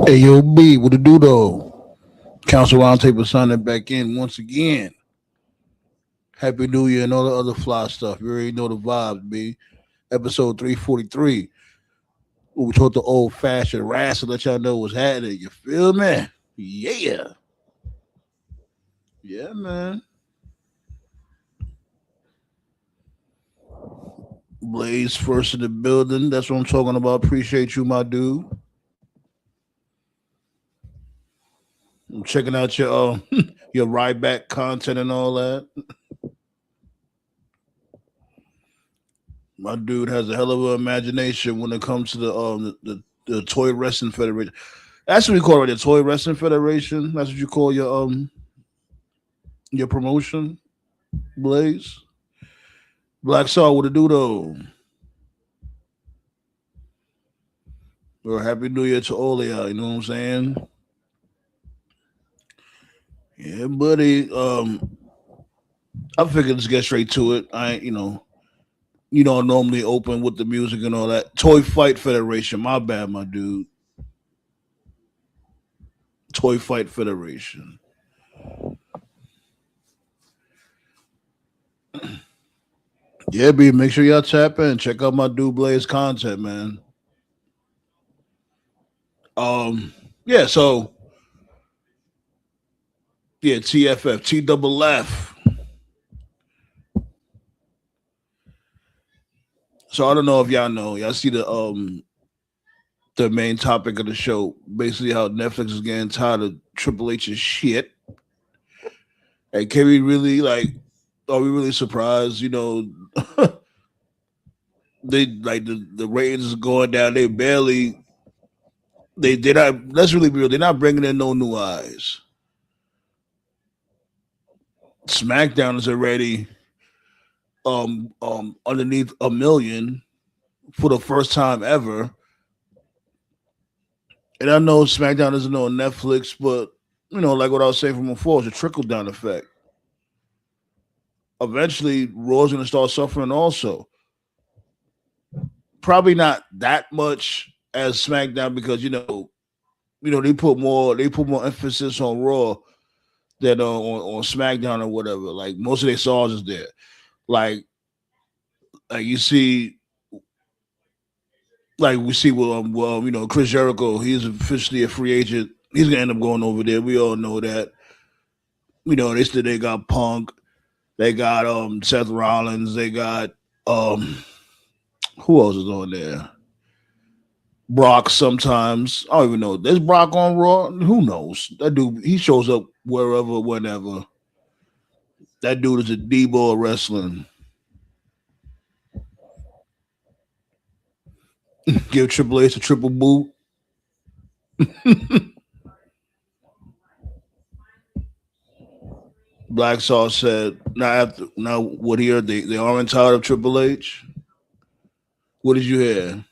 Hey, yo, B, what it do though? Council Roundtable signing back in once again. Happy New Year and all the other fly stuff. You already know the vibes, B. Episode 343. We talked the old fashioned rass to let y'all know what's happening. You feel me? Yeah. Yeah, man. Blaze first in the building. That's what I'm talking about. Appreciate you, my dude. I'm checking out your your ride back content and all that. My dude has a hell of an imagination when it comes to the Toy Wrestling Federation. That's what we call it, the Toy Wrestling Federation. That's what you call your promotion, Blaze. Black Star, what it do though? Or Happy New Year to all of y'all. You know what I'm saying? Yeah, buddy. I figured let's get straight to it. I ain't, you don't normally open with the music and all that. Toy Fight Federation. My bad, my dude. Toy Fight Federation. Yeah, B. Make sure y'all tap in. Check out my dude Blaze content, man. Um, yeah. So yeah, TFF, T double F. So I don't know if y'all know. Y'all see the main topic of the show, basically how Netflix is getting tired of Triple H's shit. And can we really are we really surprised? They like the ratings is going down. They barely they not. Let's really be real. They're not bringing in no new eyes. SmackDown is already underneath a million for the first time ever. And I know SmackDown isn't on Netflix, but like what I was saying from before, it's a trickle down effect. Eventually, Raw's going to start suffering also. Probably not that much as SmackDown because they put more emphasis on Raw than on SmackDown or whatever. Like most of their stars is there. Like you see, like we see with Chris Jericho, he's officially a free agent. He's gonna end up going over there. We all know that. They got Punk, they got Seth Rollins, they got um who else is on there? Brock sometimes. I don't even know. There's Brock on Raw. Who knows? That dude, he shows up wherever, whenever. That dude is a D-ball wrestling. Give Triple H a triple boot. Black Sauce said, now what here? They aren't tired of Triple H. What did you hear?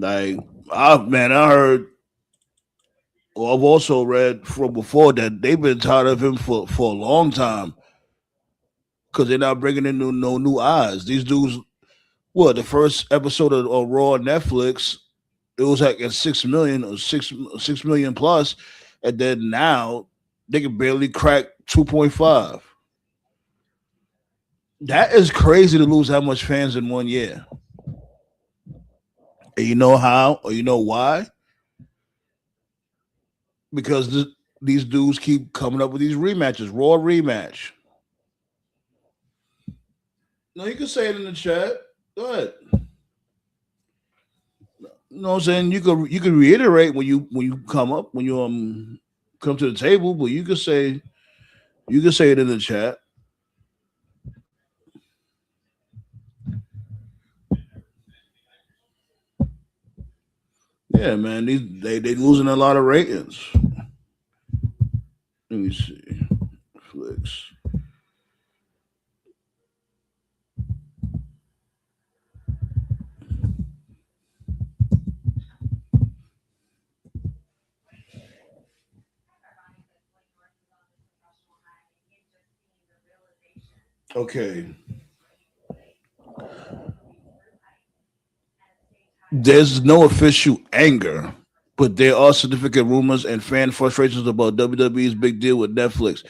Like, I heard, or I've also read from before that they've been tired of him for a long time because they're not bringing in no new eyes. These dudes, what the first episode of Raw on Netflix, it was like at 6 million or 6 million plus, and then now they can barely crack 2.5. That is crazy to lose that much fans in 1 year. And you know how, or you know why? Because these dudes keep coming up with these rematches, Raw rematch. No, you can say it in the chat. Go ahead. You know what I'm saying? You can reiterate when you come up when you come to the table, but you can say it in the chat. Yeah, man, they losing a lot of ratings. Let me see, flicks. Okay, There's no official anger, but there are significant rumors and fan frustrations about WWE's big deal with Netflix,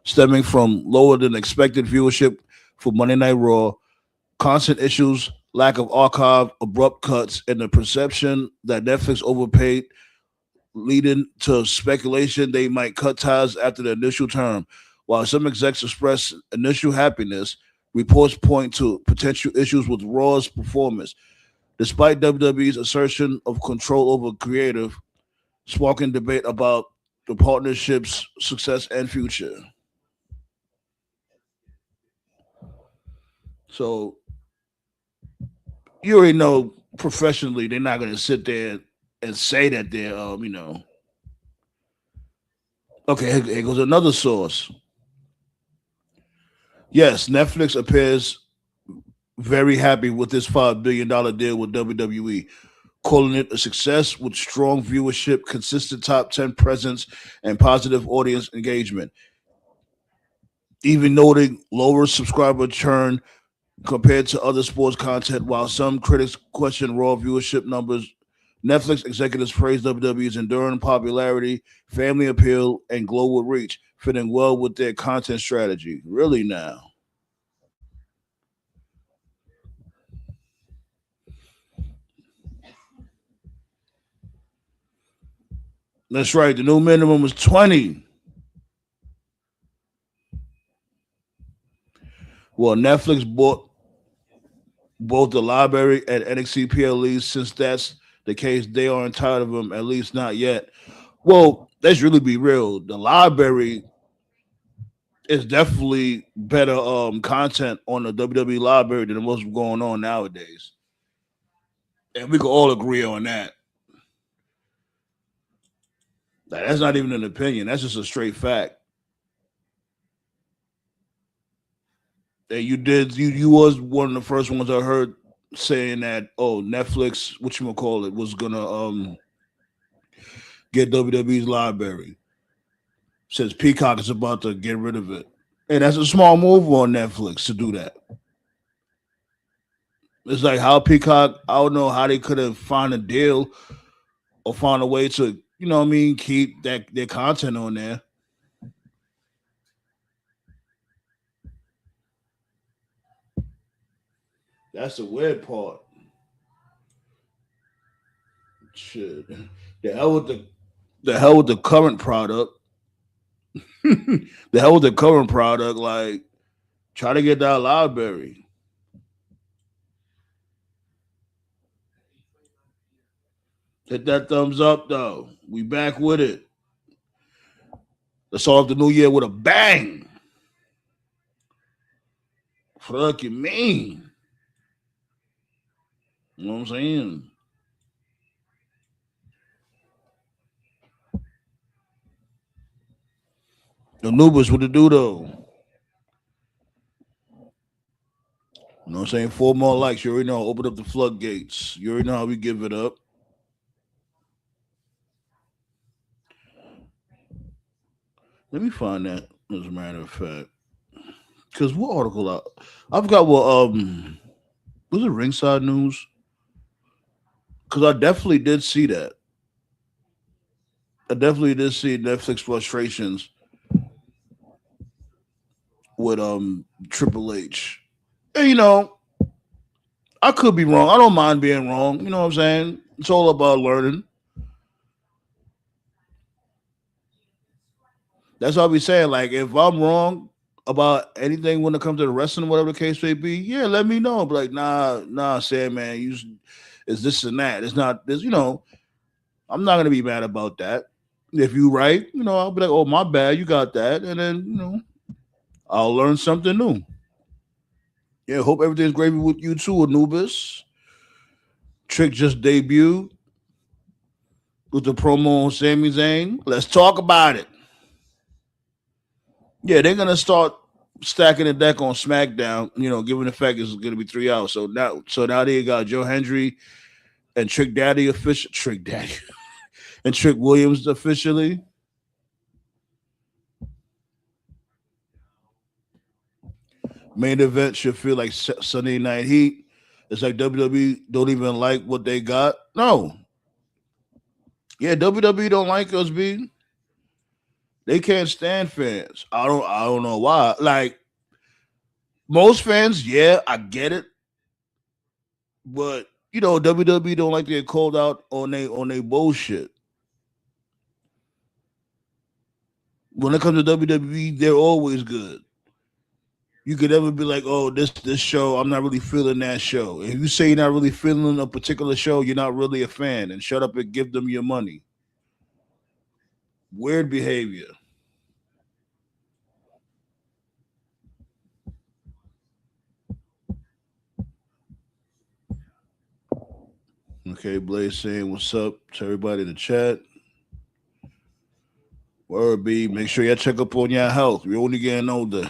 stemming from lower than expected viewership for Monday Night Raw, constant issues, lack of archive, abrupt cuts, and the perception that Netflix overpaid, leading to speculation they might cut ties after the initial term. While some execs express initial happiness, reports point to potential issues with Raw's performance. Despite WWE's assertion of control over creative, sparking debate about the partnership's success and future. So you already know professionally they're not going to sit there and say that they're, okay, here goes another source. Yes, Netflix appears very happy with this $5 billion deal with WWE, calling it a success with strong viewership, consistent top 10 presence, and positive audience engagement. Even noting lower subscriber churn compared to other sports content, while some critics question Raw viewership numbers. Netflix executives praise WWE's enduring popularity, family appeal, and global reach, fitting well with their content strategy. Really now. That's right. The new minimum was 20. Well, Netflix bought both the library and NXT PLEs. Since that's the case, they aren't tired of them, at least not yet. Well, let's really be real. The library is definitely better content on the WWE library than what's going on nowadays. And we can all agree on that. Like, that's not even an opinion. That's just a straight fact. And you was one of the first ones I heard saying that, oh, Netflix, what you gonna call it, was gonna get WWE's library since Peacock is about to get rid of it. And that's a small move on Netflix to do that. It's like how Peacock, I don't know how they could have found a deal or found a way to, keep that their content on there. That's the weird part. Shit. The hell with the hell with the current product. The hell with the current product. Like, try to get that library. Hit that thumbs up though. We back with it. Let's start off the new year with a bang. Fuck you mean? You know what I'm saying? The Anubis, what to do though? You know what I'm saying? 4 more likes. You already know. Open up the floodgates. You already know how we give it up. Let me find that as a matter of fact. Because what article I forgot what was it ringside news? Because I definitely did see that. I definitely did see Netflix frustrations with Triple H. And I could be wrong. I don't mind being wrong. You know what I'm saying? It's all about learning. That's what I be saying. Like, if I'm wrong about anything when it comes to the wrestling, whatever the case may be, yeah, let me know. But like, nah, Sam, man, it's this and that. It's not this. I'm not gonna be mad about that. If you right, I'll be like, oh, my bad, you got that, and then I'll learn something new. Yeah, hope everything's gravy with you too, Anubis. Trick just debuted with the promo on Sami Zayn. Let's talk about it. Yeah, they're gonna start stacking the deck on SmackDown. Given the fact it's gonna be 3 hours. So now they got Joe Hendry and Trick Daddy, and Trick Williams officially. Main event should feel like Sunday Night Heat. It's like WWE don't even like what they got. No. Yeah, WWE don't like us, B. They can't stand fans. I don't know why. Like most fans, yeah, I get it. But you know, WWE don't like to get called out on they bullshit. When it comes to WWE, they're always good. You could never be like, oh, this show, I'm not really feeling that show. If you say you're not really feeling a particular show, you're not really a fan, and shut up and give them your money. Weird behavior. Okay, Blaze saying what's up to everybody in the chat. Word B, make sure y'all check up on your health. We're only getting older.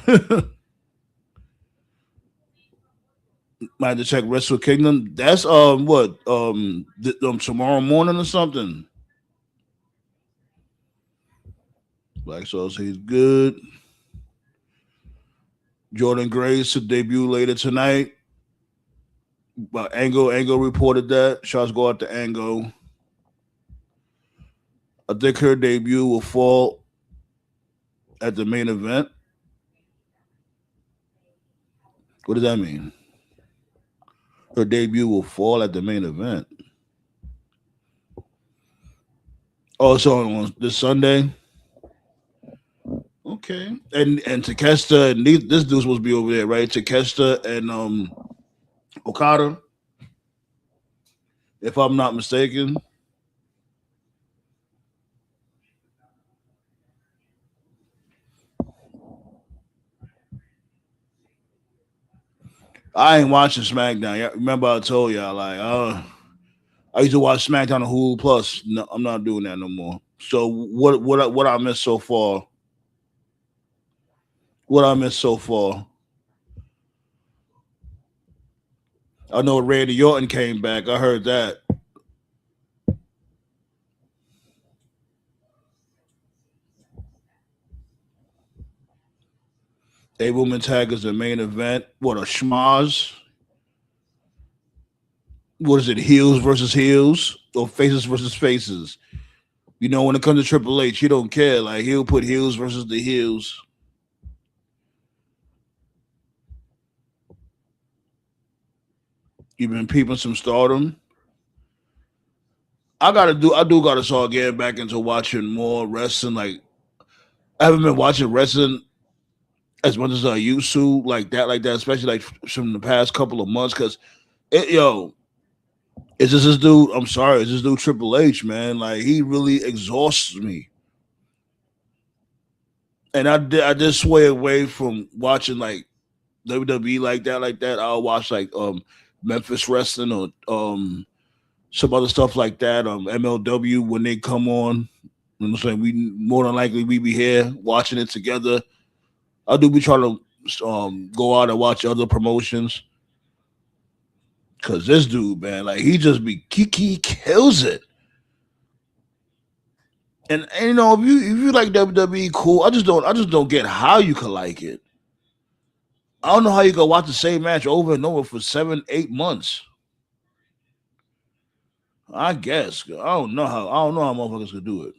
Might have to check Wrestle Kingdom. That's what tomorrow morning or something. Black Sauce, he's good. Jordan Grace to debut later tonight. But Angle reported that. Shots go out to Angle. I think her debut will fall at the main event. What does that mean? Her debut will fall at the main event. Oh, so on this Sunday. Okay, and Takeshita and this dude's supposed to be over there, right? Takeshita and Okada, if I'm not mistaken. I ain't watching SmackDown. Remember I told y'all like I used to watch SmackDown on Hulu Plus. No, I'm not doing that no more. So what I missed so far? What I missed so far? I know Randy Orton came back. I heard that. A woman tag is the main event. What a schmaz. What is it? Heels versus heels or faces versus faces? You know, when it comes to Triple H, he don't care. Like he'll put heels versus the heels. You've been peeping some Stardom. I do gotta start getting back into watching more wrestling. Like I haven't been watching wrestling as much as I used to, like that, especially like from the past couple of months. Because is this dude? I'm sorry, is this dude Triple H, man? Like he really exhausts me, and I just sway away from watching like WWE like that, I'll watch like Memphis wrestling or some other stuff like that. MLW when they come on. You know what I'm saying? We more than likely we be here watching it together. I do be trying to go out and watch other promotions. Cause this dude, man, like he kills it. And you know, if you like WWE, cool. I just don't get how you could like it. I don't know how you can watch the same match over and over for 7, 8 months. I guess I don't know how motherfuckers could do it.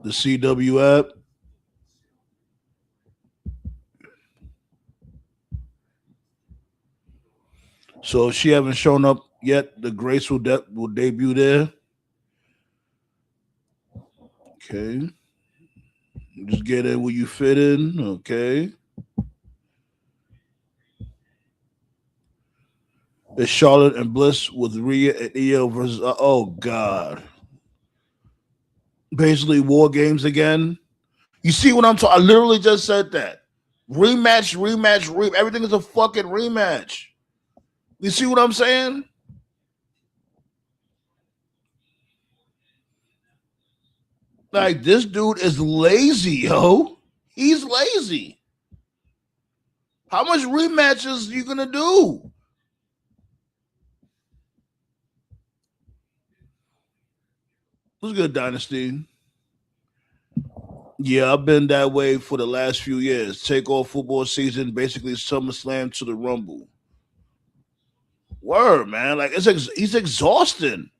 The CW app. So if she haven't shown up yet, the Grace will debut there. Okay. Just get in where you fit in. Okay. It's Charlotte and Bliss with Rhea and Io versus oh god. Basically war games again. You see what I'm talking? I literally just said that. Rematch, everything is a fucking rematch. You see what I'm saying? Like this dude is lazy, yo. He's lazy. How much rematches you gonna do? What's good, Dynasty? Yeah, I've been that way for the last few years. Take off football season, basically SummerSlam to the Rumble. Word, man. Like he's exhausting.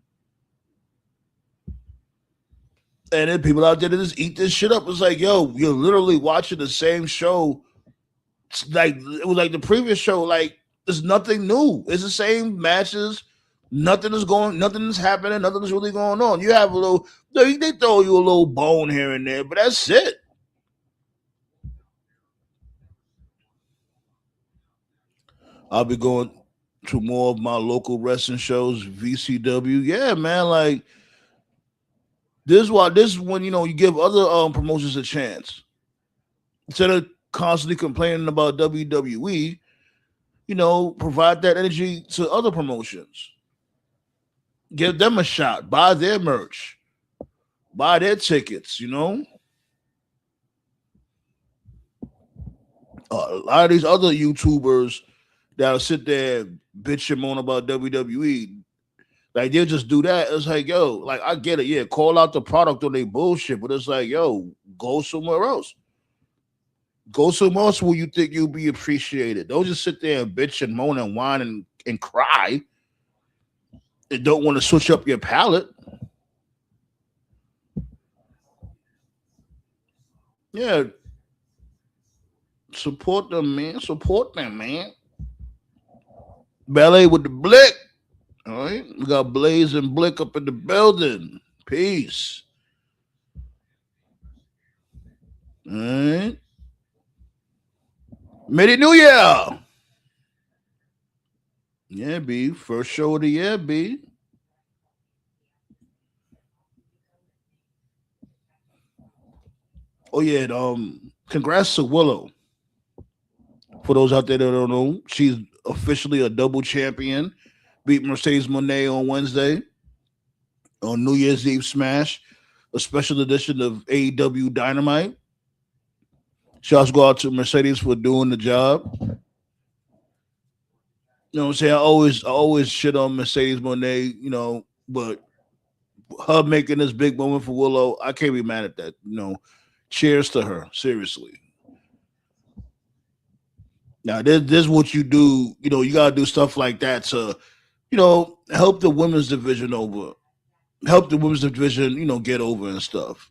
And then people out there that just eat this shit up. It's like, yo, you're literally watching the same show. It's like it was like the previous show. Like there's nothing new. It's the same matches. Nothing is happening. Nothing is really going on. You have a little. They throw you a little bone here and there, but that's it. I'll be going to more of my local wrestling shows, VCW. Yeah, man. Like this is when you give other promotions a chance instead of constantly complaining about WWE. Provide that energy to other promotions. Give them a shot. Buy their merch. Buy their tickets. A lot of these other YouTubers that'll sit there bitch and moan about WWE. Like they'll just do that. It's like, yo, like I get it. Yeah, call out the product on their bullshit, but it's like, yo, go somewhere else. Go somewhere else where you think you'll be appreciated. Don't just sit there and bitch and moan and whine and cry. And don't want to switch up your palette. Yeah. Support them, man. Support them, man. Ballet with the Blick. All right. We got Blaze and Blick up in the building. Peace. All right. Merry New Year. Yeah, B. First show of the year, B. Oh, yeah. Congrats to Willow. For those out there that don't know, she's officially a double champion. Beat Mercedes Monet on Wednesday on New Year's Eve Smash, a special edition of AEW Dynamite. Shouts go out to Mercedes for doing the job. You know what I'm saying? I always shit on Mercedes Monet, but her making this big moment for Willow, I can't be mad at that. Cheers to her. Seriously. Now, this is what you do. You gotta do stuff like that to, help the women's division over, help the women's division, get over and stuff.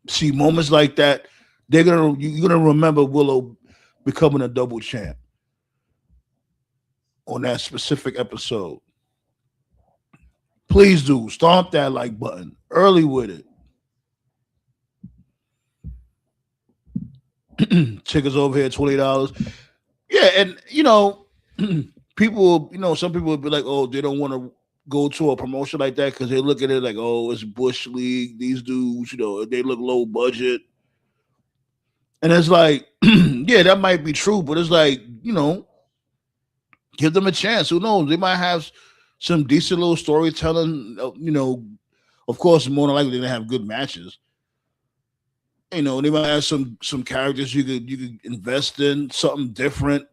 See moments like that, you're gonna remember Willow becoming a double champ on that specific episode. Please do stomp that like button early with it. Tickets over here $20. Yeah, and people, some people would be like, oh, they don't want to go to a promotion like that because they look at it like, oh, it's Bush League. These dudes, they look low budget. And it's like, yeah, that might be true, but it's like, give them a chance. Who knows? They might have some decent little storytelling. Of course, more than likely they're gonna have good matches. They might have some characters you could invest in, something different.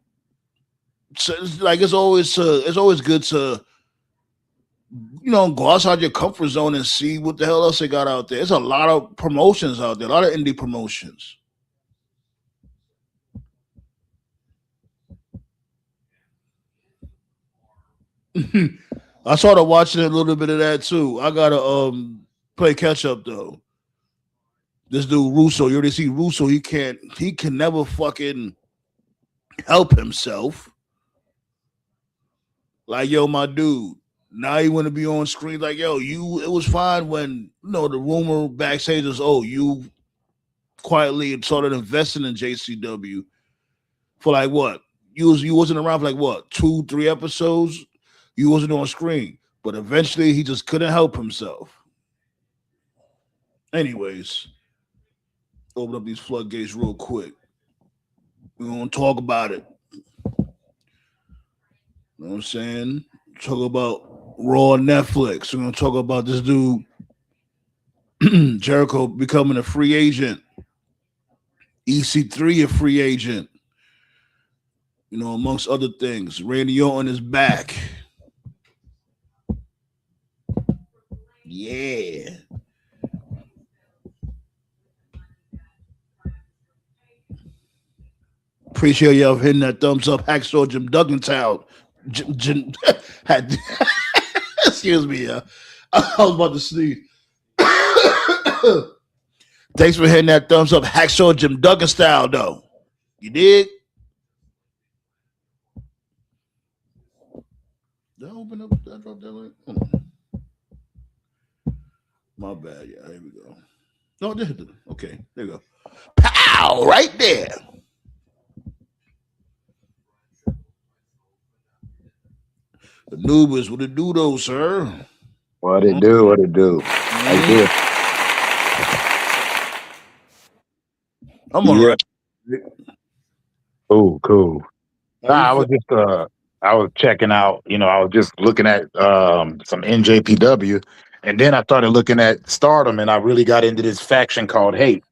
So it's always good to go outside your comfort zone and see what the hell else they got out there. There's a lot of promotions out there, a lot of indie promotions. I started watching a little bit of that too. I gotta play catch up though. This dude Russo, you already see Russo. He can never fucking help himself. Like, yo, my dude. Now you want to be on screen like, yo, it was fine when the rumor backstage was, oh, you quietly started investing in JCW for like what? You wasn't around for like what, 2, 3 episodes? You wasn't on screen. But eventually he just couldn't help himself. Anyways, open up these floodgates real quick. We're gonna talk about it. You know what I'm saying? Talk about Raw on Netflix. We're gonna talk about this dude Jericho becoming a free agent. EC3 a free agent. Amongst other things. Randy Orton is back. Yeah. Appreciate y'all hitting that thumbs up. Hacksaw Jim Duggan had, excuse me, I was about to sneeze. Thanks for hitting that thumbs up. Hacksaw Jim Duggan style, though. You dig? Did I open up? Did I drop that link? My bad. Yeah, here we go. No, okay, there you go. Pow! Right there. The Nubis, what it do, though, sir? What it do? What it do? Right there. I'm all right. Cool. I was just I was checking out, I was just looking at some NJPW, and then I started looking at Stardom, and I really got into this faction called Hate.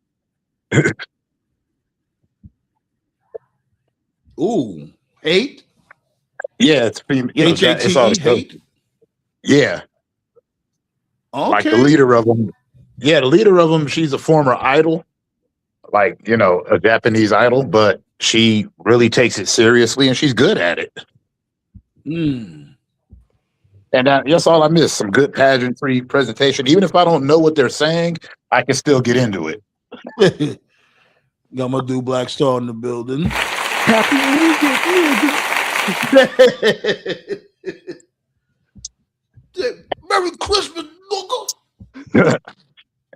Ooh, Hate? Yeah, it's it's all Hate. Yeah. Okay. Like the leader of them. Yeah, the leader of them, she's a former idol, like, a Japanese idol, but she really takes it seriously and she's good at it. And that's all I miss. Some good pageantry presentation. Even if I don't know what they're saying, I can still get into it. Got my dude Black Star in the building. Happy Merry Christmas, loco.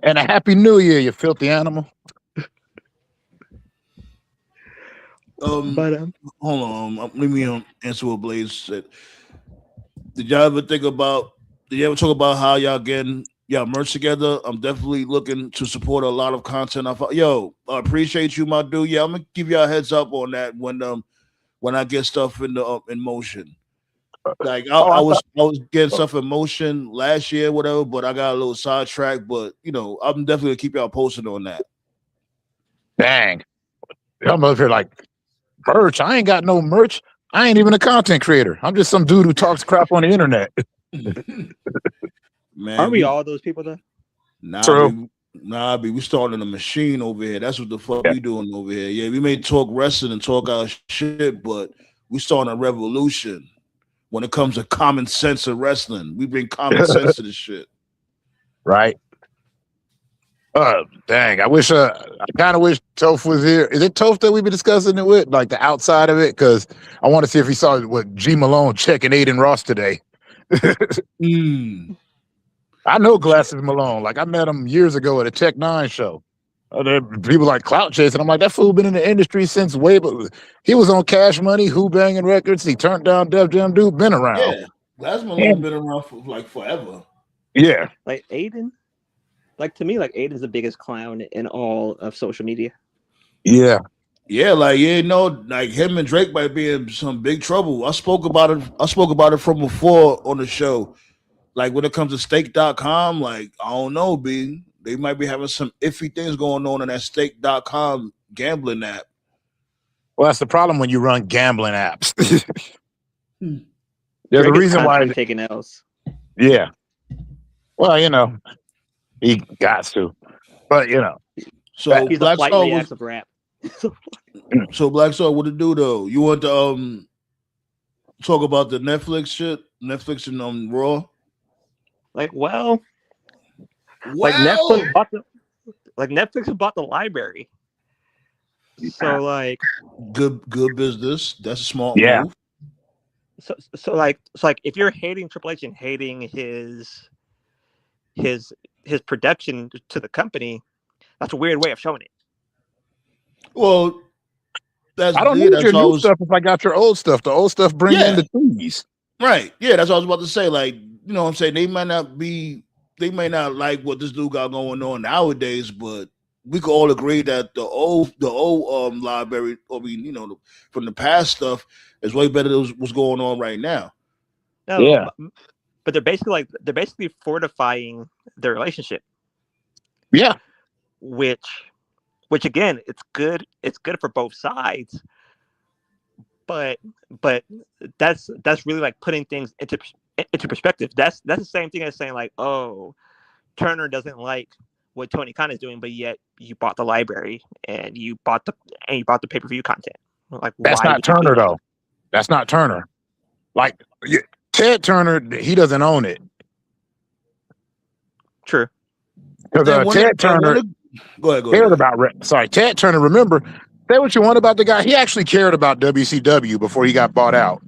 And a Happy New Year, you filthy animal. Hold on. Let me answer what Blaze said. Did y'all ever talk about how y'all getting y'all merch together? I'm definitely looking to support a lot of content. I appreciate you, my dude. Yeah, I'm gonna give y'all a heads up on that when I get stuff in motion. Like I was getting stuff in motion last year, whatever, but I got a little sidetracked. But I'm definitely gonna keep y'all posted on that. Dang, I'm over here like merch. I ain't got no merch. I ain't even a content creator. I'm just some dude who talks crap on the internet. Man, aren't we all those people though? We starting a machine over here. That's what the fuck we doing over here. Yeah, we may talk wrestling and talk our shit, but we starting a revolution. When it comes to common sense of wrestling, we bring common sense to this shit. Right. Dang. I kind of wish Toph was here. Is it Toph that we've been discussing it with? Like the outside of it? Because I want to see if he saw what G Malone checking Aiden Ross today. I know Glasses Malone. Like I met him years ago at a Tech 9 show. People like clout chasing. I'm like, that fool been in the industry since way, but he was on Cash Money, Who Banging Records. He turned down Def Jam. Dude been around. Yeah, Glasses Malone been around for like forever. Yeah, like Aiden. Like to me, like Aiden's the biggest clown in all of social media. Yeah, like like him and Drake might be in some big trouble. I spoke about it from before on the show. Like when it comes to stake.com, like I don't know, B. They might be having some iffy things going on in that stake.com gambling app. Well, that's the problem when you run gambling apps. There's a reason why he's taking L's. Yeah. Well, he got to. But so he's Black Star was of rap. So Black Star, what to do though? You want to talk about the Netflix shit? Netflix and Raw? Like Netflix bought the library. So like good business. That's a smart move. So like if you're hating Triple H and hating his production to the company, that's a weird way of showing it. Well, I don't need your new stuff if I got your old stuff. The old stuff bring in the trees. Right. Yeah, that's what I was about to say. Like, what I'm saying? They might not like what this dude got going on nowadays, but we could all agree that the old library, from the past stuff is way better than what's going on right now. No, yeah. But they're basically fortifying their relationship. Yeah. Which again, it's good for both sides. But that's really like putting things into perspective. That's the same thing as saying like, oh, Turner doesn't like what Tony Khan is doing, but yet you bought the library and you bought the pay-per-view content. Like, That's why not would you do Turner that? though. That's not Turner. Like Ted Turner, he doesn't own it True. because Ted Turner go ahead. cared about. Ted Turner. Remember, say what you want about the guy. He actually cared about WCW before he got bought out.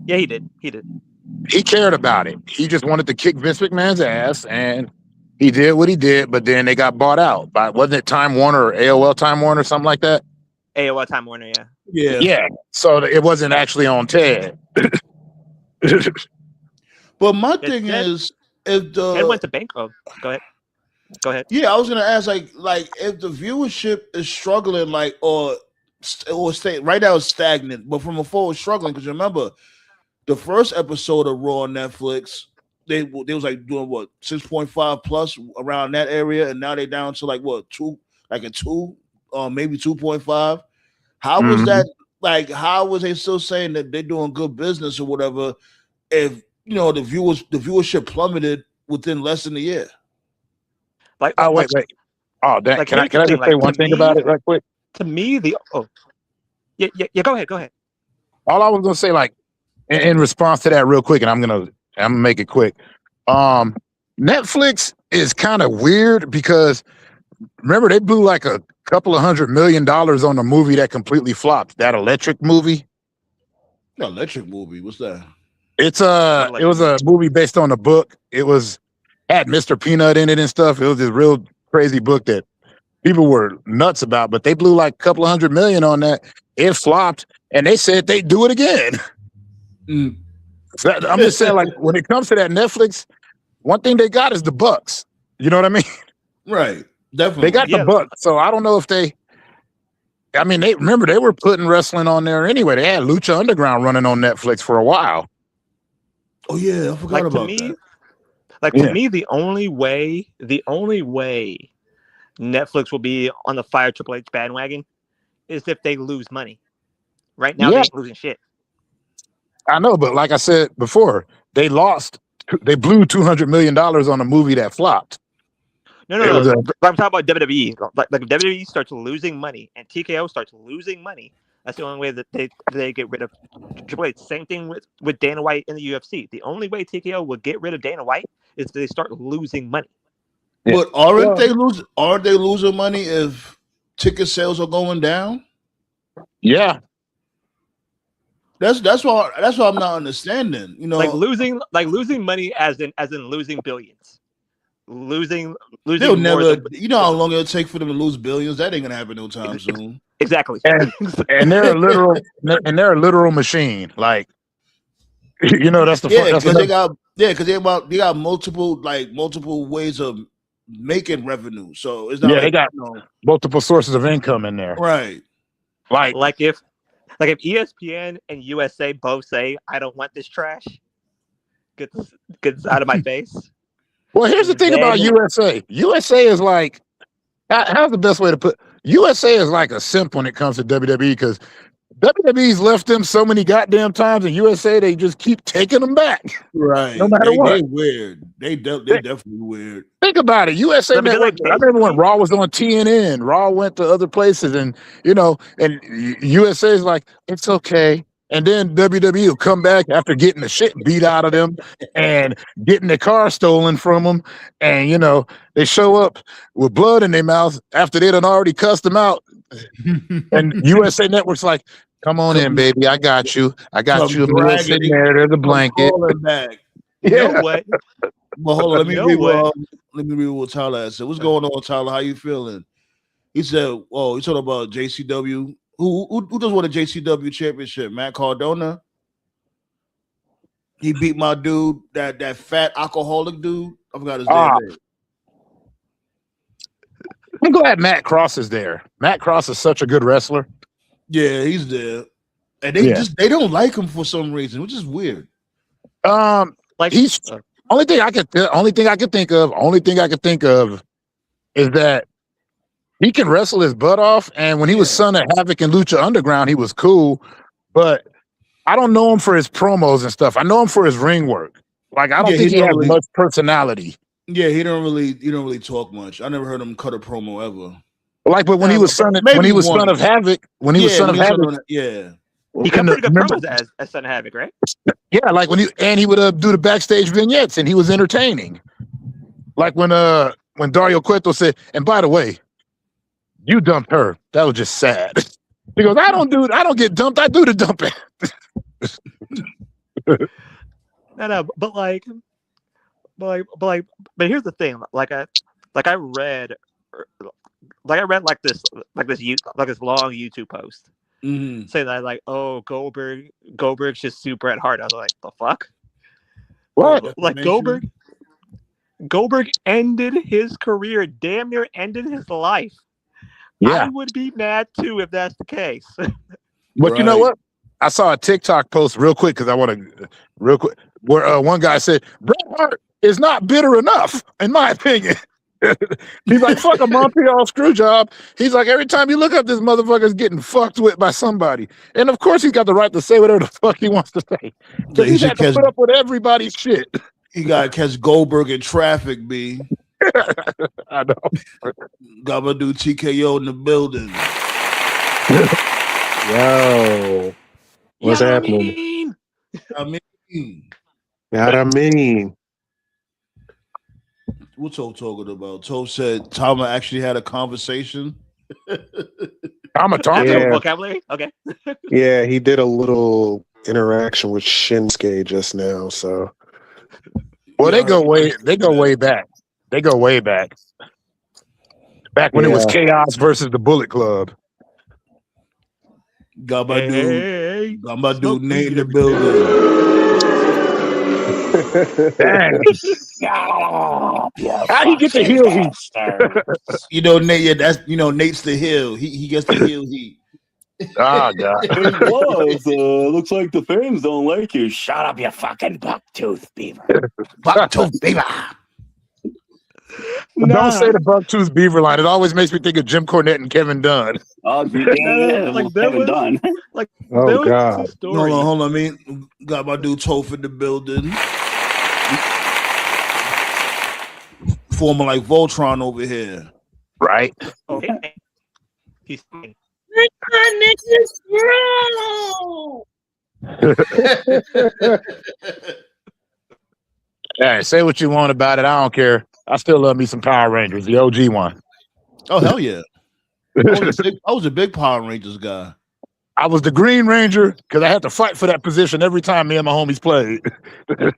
Yeah, he did. He cared about it. He just wanted to kick Vince McMahon's ass, and he did what he did. But then they got bought out by, wasn't it Time Warner or AOL Time Warner, something like that? AOL Time Warner, yeah. Yeah. So it wasn't actually on Ted. But my thing is, if Ted went to bank. Oh, go ahead. Yeah, I was gonna ask, like if the viewership is struggling, like or stay right now it's stagnant, but from before it's struggling, because remember the first episode of Raw on Netflix, they was like doing what 6.5 plus around that area, and now they down to like what 2, like a 2, maybe 2.5. How was that? Like, how was they still saying that they're doing good business or whatever? If the viewership plummeted within less than a year. Wait. Oh, can I just say one thing about it right quick? To me, go ahead. All I was gonna say, like, in response to that, real quick, and I'm gonna make it quick. Netflix is kind of weird because remember they blew like a couple of $100 million on a movie that completely flopped. That Electric movie. Electric movie. What's that? It was a movie based on a book. It had Mr. Peanut in it and stuff. It was this real crazy book that people were nuts about, but they blew like a couple of $100 million on that. It flopped, and they said they'd do it again. So I'm just saying, like, when it comes to that Netflix, one thing they got is the bucks. You know what I mean? Right. Definitely. They got the bucks. So I don't know if they were putting wrestling on there anyway. They had Lucha Underground running on Netflix for a while. Oh yeah, I forgot about that. To me, the only way Netflix will be on the fire Triple H bandwagon is if they lose money. Right now, they ain't losing shit. I know, but like I said before, they blew $200 million on a movie that flopped. No. I'm talking about WWE. Like if WWE starts losing money and TKO starts losing money, that's the only way that they get rid of Triple H. Same thing with Dana White in the UFC. The only way TKO will get rid of Dana White is if they start losing money. Yeah. But aren't they losing money if ticket sales are going down? Yeah. That's what I'm not understanding. Like losing money as in losing billions. Losing. They'll never. You know how long it'll take for them to lose billions? That ain't gonna happen no time soon. Exactly. And they're a literal machine. Like, that's the because they got multiple ways of making revenue. So it's not they got multiple sources of income in there. Right. Like if ESPN and USA both say, I don't want this trash, get this out of my face. Well, here's the thing about USA. USA is like, how's the best way to put USA is like a simp when it comes to WWE because WWE's left them so many goddamn times, and USA they just keep taking them back. Right. No matter what. They weird. They definitely weird. Think about it. USA Network. I remember when Raw was on TNN. Raw went to other places, and and USA is like, it's okay. And then WWE will come back after getting the shit beat out of them and getting their car stolen from them. And, they show up with blood in their mouth after they done already cussed them out. And USA Network's like, come on in, baby. I got you. I got you a meal sitting there. There's a blanket. You know what? Well, hold on. Let me read what Tyler said. What's going on, Tyler? How you feeling? He said, oh, he's talking about JCW. Who does want a JCW championship? Matt Cardona. He beat my dude, that fat alcoholic dude. I forgot his name. I'm glad Matt Cross is there. Matt Cross is such a good wrestler. Yeah, he's there, and they don't like him for some reason, which is weird. He's only thing I could think of is that he can wrestle his butt off, and when he was Son of Havoc and Lucha Underground, he was cool. But I don't know him for his promos and stuff. I know him for his ring work. Like I don't think he has much personality. Yeah, he don't really talk much. I never heard him cut a promo ever. Like, but when he was son of Havoc, when he was son of Havoc, yeah. He cut pretty good promos as Son of Havoc, right? Yeah, like when he would do the backstage vignettes, and he was entertaining. Like when Dario Cueto said, and by the way, you dumped her. That was just sad. He goes, I don't get dumped. I do the dumping. No, but here's the thing. I read this long YouTube post saying that like, oh, Goldberg's just super Bret Hart. I was like, the fuck? What? Like Goldberg ended his career, damn near ended his life. Yeah. I would be mad too if that's the case. But you know what? I saw a TikTok post real quick because I want to real quick where one guy said Bret Hart is not bitter enough, in my opinion. He's like, fuck a Montreal screw job. He's like, every time you look up, this motherfucker's getting fucked with by somebody. And of course, he's got the right to say whatever the fuck he wants to say. So he's had to put up with everybody's shit. You gotta catch Goldberg in traffic, B. I know. Gotta do TKO in the building. Yo, what's happening? What's Toe talking about? Toe said Tama actually had a conversation. Tama talking vocabulary? Okay. Yeah, he did a little interaction with Shinsuke just now. So, well, they go way back. They go way back. Back when it was Chaos versus the Bullet Club. Got my dude Nate in the building. How he get the heel heat? Nate. Yeah, that's Nate's the heel. He gets the heel heat. Oh god! It was. Looks like the fans don't like you. Shut up, you fucking bucktooth beaver. Bucktooth beaver. Don't say the bucktooth beaver line. It always makes me think of Jim Cornette and Kevin Dunn. Oh, Kevin Dunn. Like, oh god! Hold on. Got my dude Toph in the building. Forming like Voltron over here. Right. Okay. He's Hey, say what you want about it. I don't care. I still love me some Power Rangers, the OG one. Oh hell yeah! I was a big Power Rangers guy. I was the Green Ranger because I had to fight for that position every time me and my homies played.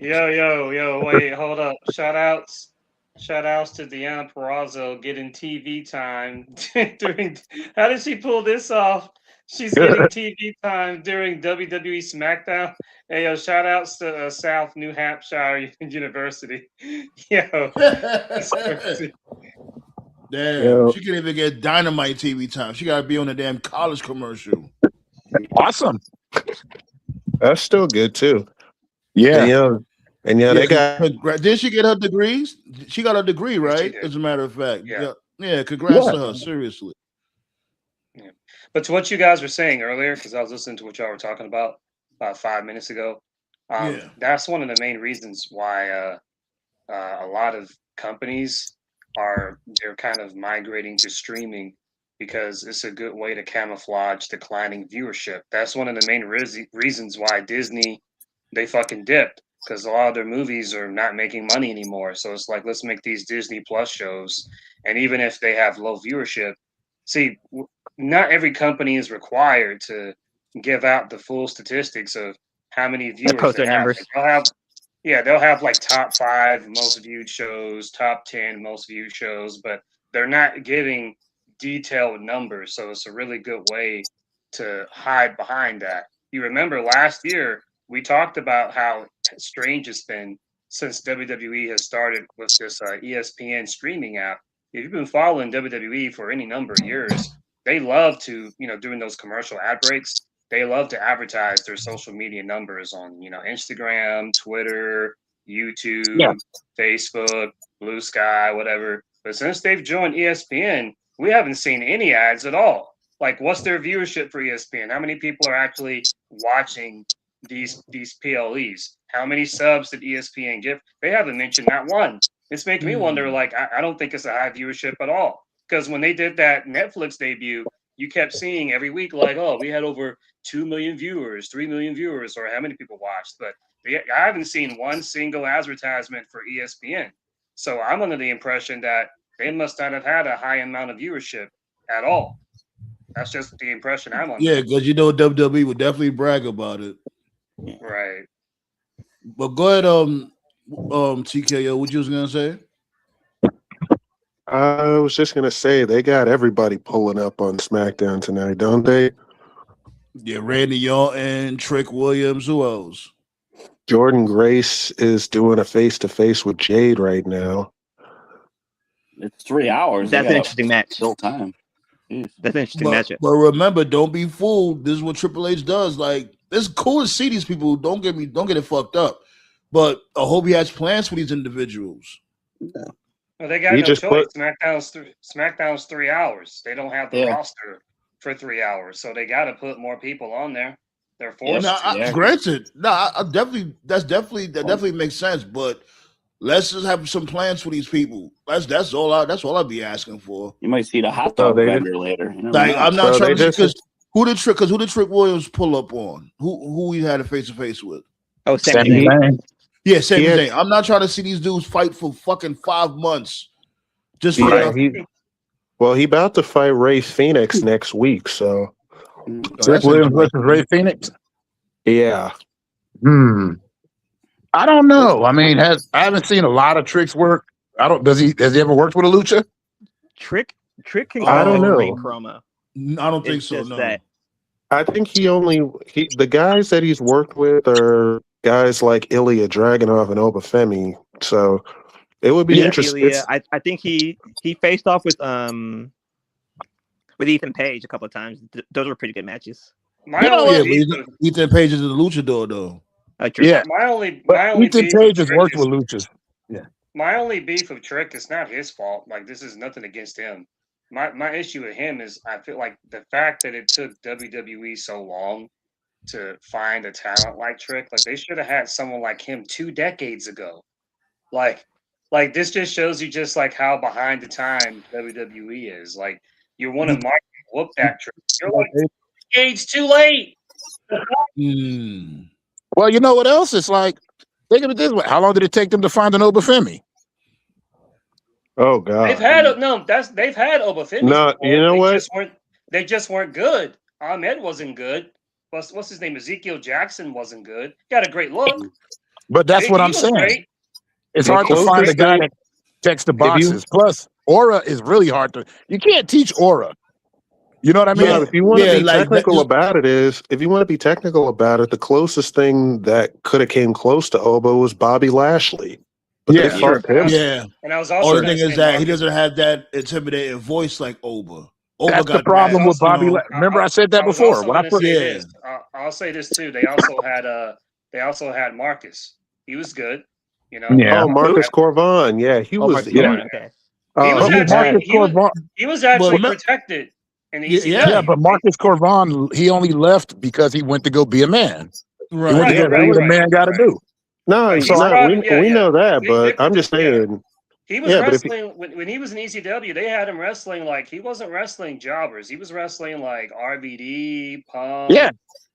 Yo, wait, hold up. Shout outs to Deanna Purrazzo getting TV time during. How did she pull this off? She's getting TV time during WWE Smackdown. Hey, yo, shout outs to South New Hampshire University. Yo. Damn, she can't even get Dynamite TV time. She got to be on a damn college commercial. Awesome. That's still good too. Yeah. And they got. Did she get her degrees? She got a degree, right? As a matter of fact. Yeah. Congrats to her. Seriously. Yeah. But to what you guys were saying earlier, because I was listening to what y'all were talking about 5 minutes ago, that's one of the main reasons why a lot of companies they're kind of migrating to streaming, because it's a good way to camouflage declining viewership. That's one of the main reasons why Disney, they fucking dipped, because a lot of their movies are not making money anymore. So it's like, let's make these Disney Plus shows. And even if they have low viewership, see, not every company is required to give out the full statistics of how many viewers they have. They'll have like top 5 most viewed shows, top 10 most viewed shows, but they're not giving detailed numbers. So it's a really good way to hide behind that. You remember last year, we talked about how strange it's been since WWE has started with this ESPN streaming app. If you've been following WWE for any number of years, they love to, during those commercial ad breaks, they love to advertise their social media numbers on, Instagram, Twitter, YouTube, Facebook, Blue Sky, whatever. But since they've joined ESPN, we haven't seen any ads at all. Like, what's their viewership for ESPN? How many people are actually watching these PLEs? How many subs did ESPN give? They haven't mentioned not one. It's making me wonder, like, I don't think it's a high viewership at all. Because when they did that Netflix debut, you kept seeing every week like, oh, we had over 2 million viewers, 3 million viewers, or how many people watched. But I haven't seen one single advertisement for ESPN. So I'm under the impression that they must not have had a high amount of viewership at all. That's just the impression I'm under. Yeah, because WWE would definitely brag about it. Right. But go ahead, TKO, what you was gonna say? I was just gonna say they got everybody pulling up on SmackDown tonight, don't they? Yeah, Randy Orton, Trick Williams, who else? Jordan Grace is doing a face-to-face with Jade right now. It's 3 hours. That's an interesting match. Still time. That's an interesting matchup. But remember, don't be fooled. This is what Triple H does. Like, it's cool to see these people. Don't get it fucked up. But I hope he has plans for these individuals. Yeah. Well, they got no choice. SmackDown's 3 hours. They don't have the roster for 3 hours, so they got to put more people on there. They're forced. Granted, that definitely makes sense. But let's just have some plans for these people. That's all I'd be asking for. You might see the hot dog vendor later. Like, I'm not trying to because who did Trick Williams pull up on? Who he had a face to face with? Oh, Sami Zayn. Yeah, same thing. I'm not trying to see these dudes fight for fucking 5 months. Just for he about to fight Ray Phoenix next week, so Trick Williams versus Ray Phoenix. Yeah. I don't know. I mean, I haven't seen a lot of Trick's work. Has he ever worked with a lucha? Trick can I don't know. promo. I don't think so. No. That. I think the guys that he's worked with are guys like Ilya Dragunov and Obafemi. So it would be interesting. I think he faced off with Ethan Page a couple of times. Those were pretty good matches. Ethan Page is a luchador though. My only Ethan Page has worked with luchas. Yeah. My only beef with Trick is not his fault. Like, this is nothing against him. My issue with him is I feel like the fact that it took WWE so long to find a talent like Trick, like they should have had someone like him 2 decades ago. Like this just shows you just like how behind the time WWE is. Like, you want to whoop that Trick. You're like decades too late. Well, you know what else? It's like, think of it this way: how long did it take them to find an Obafemi? Oh God, they've had Obafemi. No, you know what? They just weren't good. Ahmed wasn't good. What's his name? Ezekiel Jackson wasn't good. He had a great look, but that's what I'm saying. Great. It's hard to find a guy that checks the boxes. Plus, aura is really hard to. You can't teach aura. You know what I mean? Yeah, if you want to be technical about it, the closest thing that could have came close to Oba was Bobby Lashley. But they fought him. Yeah. And I was also only thing is that he doesn't have that intimidating voice like Oba. That's the problem with Bobby. Remember, I said that before. When I put I'll say this too. They also had Marcus. He was good. You know. Yeah. Oh, Marcus Corvan. Yeah, he was. Okay. He was actually protected. But Marcus Corvan, he only left because he went to go be a man. Right. He went to go do what a man got to do. No, we know that, but I'm just saying. He was wrestling when he was in ECW. They had him wrestling like he wasn't wrestling jobbers. He was wrestling like RVD, Punk. Yeah,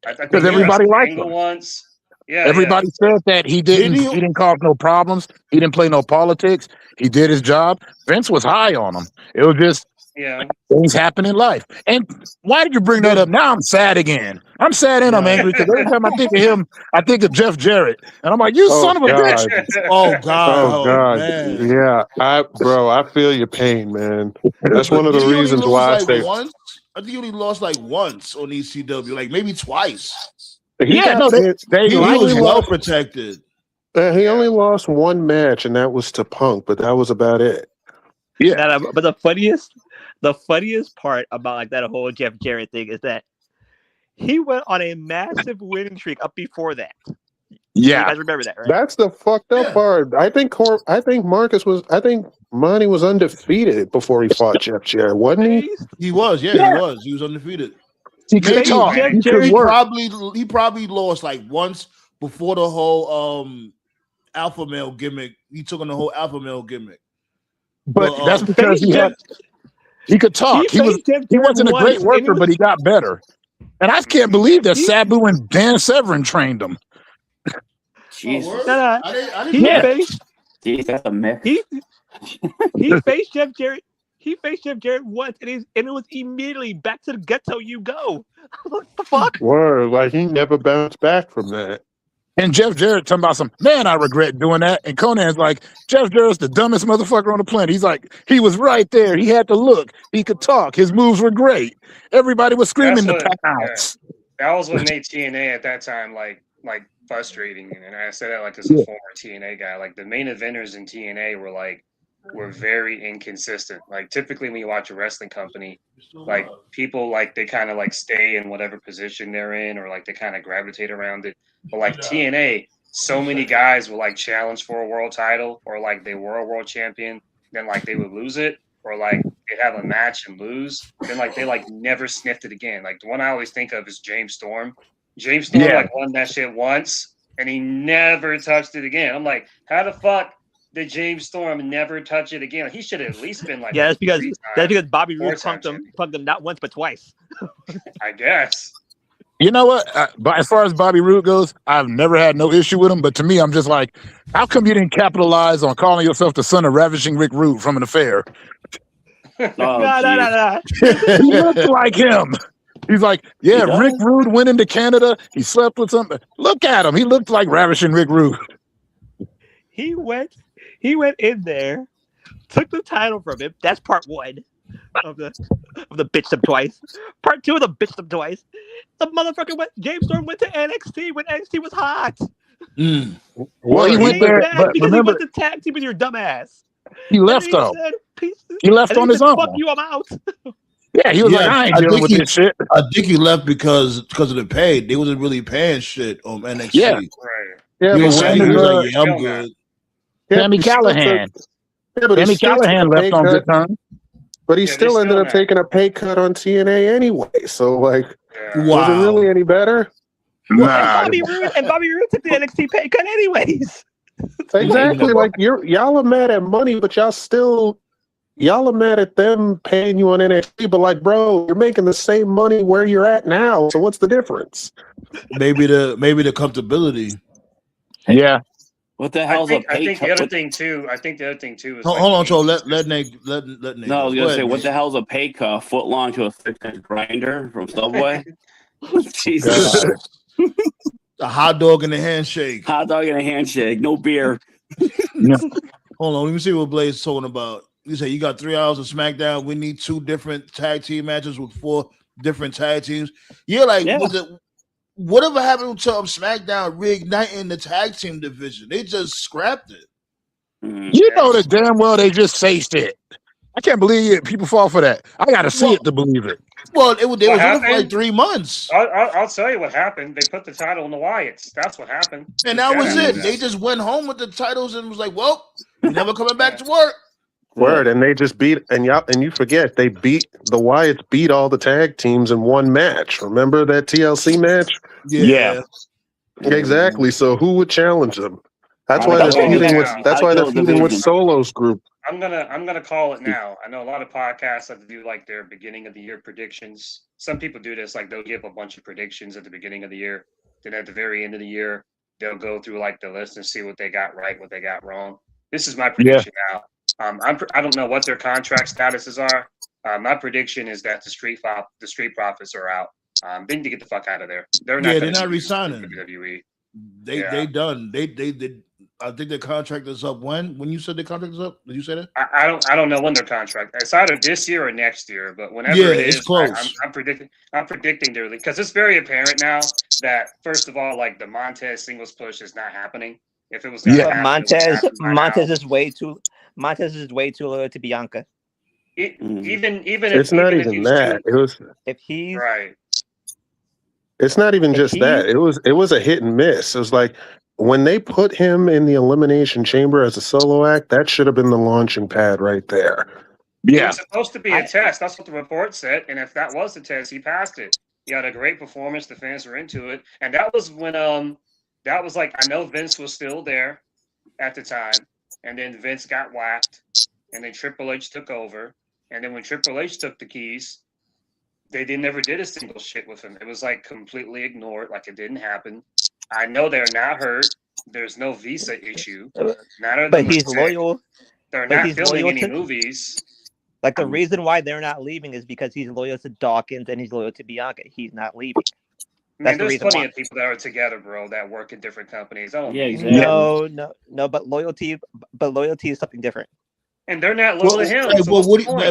because everybody liked him. Once. Yeah, everybody said that he didn't cause no problems. He didn't play no politics. He did his job. Vince was high on him. It was just things happen in life. And why did you bring that up? Now I'm sad again. I'm sad and I'm angry because every time I think of him, I think of Jeff Jarrett, and I'm like, "You son of a bitch!" Oh God! Man. Yeah, I feel your pain, man. That's one of the reasons why I say. I think he only lost like once on ECW, like maybe twice. He was well protected. He only lost one match, and that was to Punk, but that was about it. Yeah, but the funniest part about like that whole Jeff Jarrett thing is that he went on a massive winning streak up before that. Yeah, you guys remember that, right? That's the fucked up part. I think Monty was undefeated before he fought Jeff Jarrett, wasn't he? He was, he was. He was undefeated. He probably lost like once before the whole alpha male gimmick. He took on the whole alpha male gimmick. But that's because He could talk. He wasn't a great worker, but he got better. And I can't believe that Sabu and Dan Severn trained him. Jesus. He that's a myth. He faced Jeff Jarrett. He faced Jeff Jarrett once, and it was immediately back to the ghetto. You go. What the fuck? Word, like he never bounced back from that. And Jeff Jarrett talking about man, I regret doing that. And Conan's like, Jeff Jarrett's the dumbest motherfucker on the planet. He's like, he was right there. He had to look. He could talk. His moves were great. Everybody was screaming the pounds. That was what made TNA at that time like frustrating. And I said that like as a former TNA guy. Like the main eventers in TNA were very inconsistent. Like typically when you watch a wrestling company, like people like they kind of like stay in whatever position they're in, or like they kind of gravitate around it. But like TNA, so many guys will like challenge for a world title, or like they were a world champion, then like they would lose it, or like they'd have a match and lose, then like they like never sniffed it again. Like the one I always think of is James Storm. James Storm like won that shit once and he never touched it again. I'm like, how the fuck did James Storm never touch it again? Like, he should have at least been like that's because Bobby Roode punked him not once but twice. I guess. You know what? But as far as Bobby Roode goes, I've never had no issue with him. But to me, I'm just like, how come you didn't capitalize on calling yourself the son of Ravishing Rick Rude from an affair? No. He looks like him. He's like, Rick Rude went into Canada. He slept with something. Look at him. He looked like Ravishing Rick Rude. He went in there, took the title from him. That's part one of the bitch them twice. Part two of the bitch them twice. The motherfucker James Storm went to NXT when NXT was hot. Well, he went there, but because he went to tag team with your dumbass. He left though. He left on his own. Fuck you, I'm out. Yeah, he was like, I ain't dealing with this shit. I think he left because of the pay. They wasn't really paying shit on NXT. Yeah, right. Yeah, he was but like, I'm good. Sammy Callahan. Sammy Callahan left on good terms. But he still ended up taking a pay cut on TNA anyway. So, like, was it really any better? Nah. And Bobby Roode took the NXT pay cut anyways. Exactly. Like, y'all are mad at money, but y'all are mad at them paying you on NXT. But, like, bro, you're making the same money where you're at now. So what's the difference? Maybe the comfortability. Yeah. What the hell's a pay cut? I think the other thing too is hold on, so let Nate. No, I was gonna say, what the hell's a pay cut? Foot long to a 6-inch grinder from Subway? Jesus. A hot dog and a handshake. Hot dog and a handshake, no beer. Hold on, let me see what Blaze talking about. You say you got 3 hours of SmackDown. We need 2 different tag team matches with 4 different tag teams. Whatever happened to SmackDown reigniting the tag team division? They just scrapped it. You know that damn well they just say shit. I can't believe it. People fall for that. I got to see it to believe it. Well, they was on for like 3 months. I'll tell you what happened. They put the title on the Wyatts. That's what happened. And that was it. They just went home with the titles and was like, well, never coming back to work. Word, and they just beat, and you forget, the Wyatts beat all the tag teams in one match. Remember that TLC match? Yeah. Exactly. So who would challenge them? That's why they're feuding with Solo's group. I'm gonna call it now. I know a lot of podcasts have to do like their beginning of the year predictions. Some people do this, like they'll give a bunch of predictions at the beginning of the year. Then at the very end of the year, they'll go through like the list and see what they got right, what they got wrong. This is my prediction now. I don't know what their contract statuses are. My prediction is that the Street Profits are out. They need to get the fuck out of there. They're not re-signing. WWE. They done. They I think their contract is up when you said their contract is up. Did you say that? I don't know when their contract. It's either this year or next year. But whenever it is, it's close. I'm predicting their league because it's very apparent now that first of all, like the Montez singles push is not happening. If it was Montez is way too loyal to Bianca. Even it's not even that. It was if he's right. It's not even just that. It was a hit and miss. It was like when they put him in the Elimination Chamber as a solo act, that should have been the launching pad right there. Yeah. It was supposed to be a test. That's what the report said. And if that was the test, he passed it. He had a great performance. The fans were into it. And that was when that was like, I know Vince was still there at the time. And then Vince got whacked. And then Triple H took over. And then when Triple H took the keys, they never did a single shit with him. It was like completely ignored, like it didn't happen. I know they're not hurt. There's no visa issue. None of them But he's loyal. They're not filming any movies. Like the reason why they're not leaving is because he's loyal to Dawkins and he's loyal to Bianca. He's not leaving. Man, there's plenty of people that are together, bro, that work in different companies. Exactly. No, but loyalty is something different. And they're not loyal to him.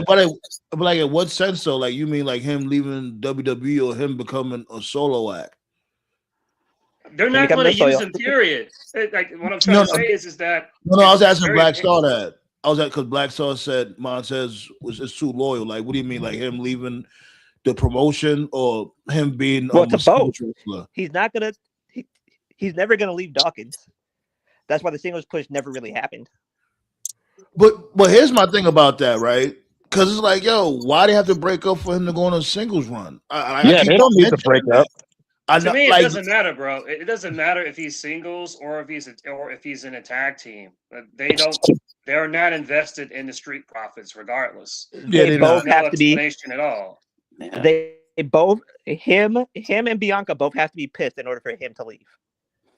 But like, in what sense though? Like, you mean like him leaving WWE or him becoming a solo act? They're not going to use him. Period. Like what I'm trying to say is that. No, I was asking Black Star that. I was at because Black Star said Montez was just too loyal. Like, what do you mean, like him leaving the promotion or him being to both? He's not gonna. He's never gonna leave Dawkins. That's why the singles push never really happened. But here's my thing about that, right? Because it's like, yo, why do they have to break up for him to go on a singles run? They don't need to break up. To me, it doesn't matter, bro. It doesn't matter if he's singles or if he's in a tag team. They're not invested in the street profits, regardless. They both have to be at all. Yeah. They both him and Bianca both have to be pissed in order for him to leave.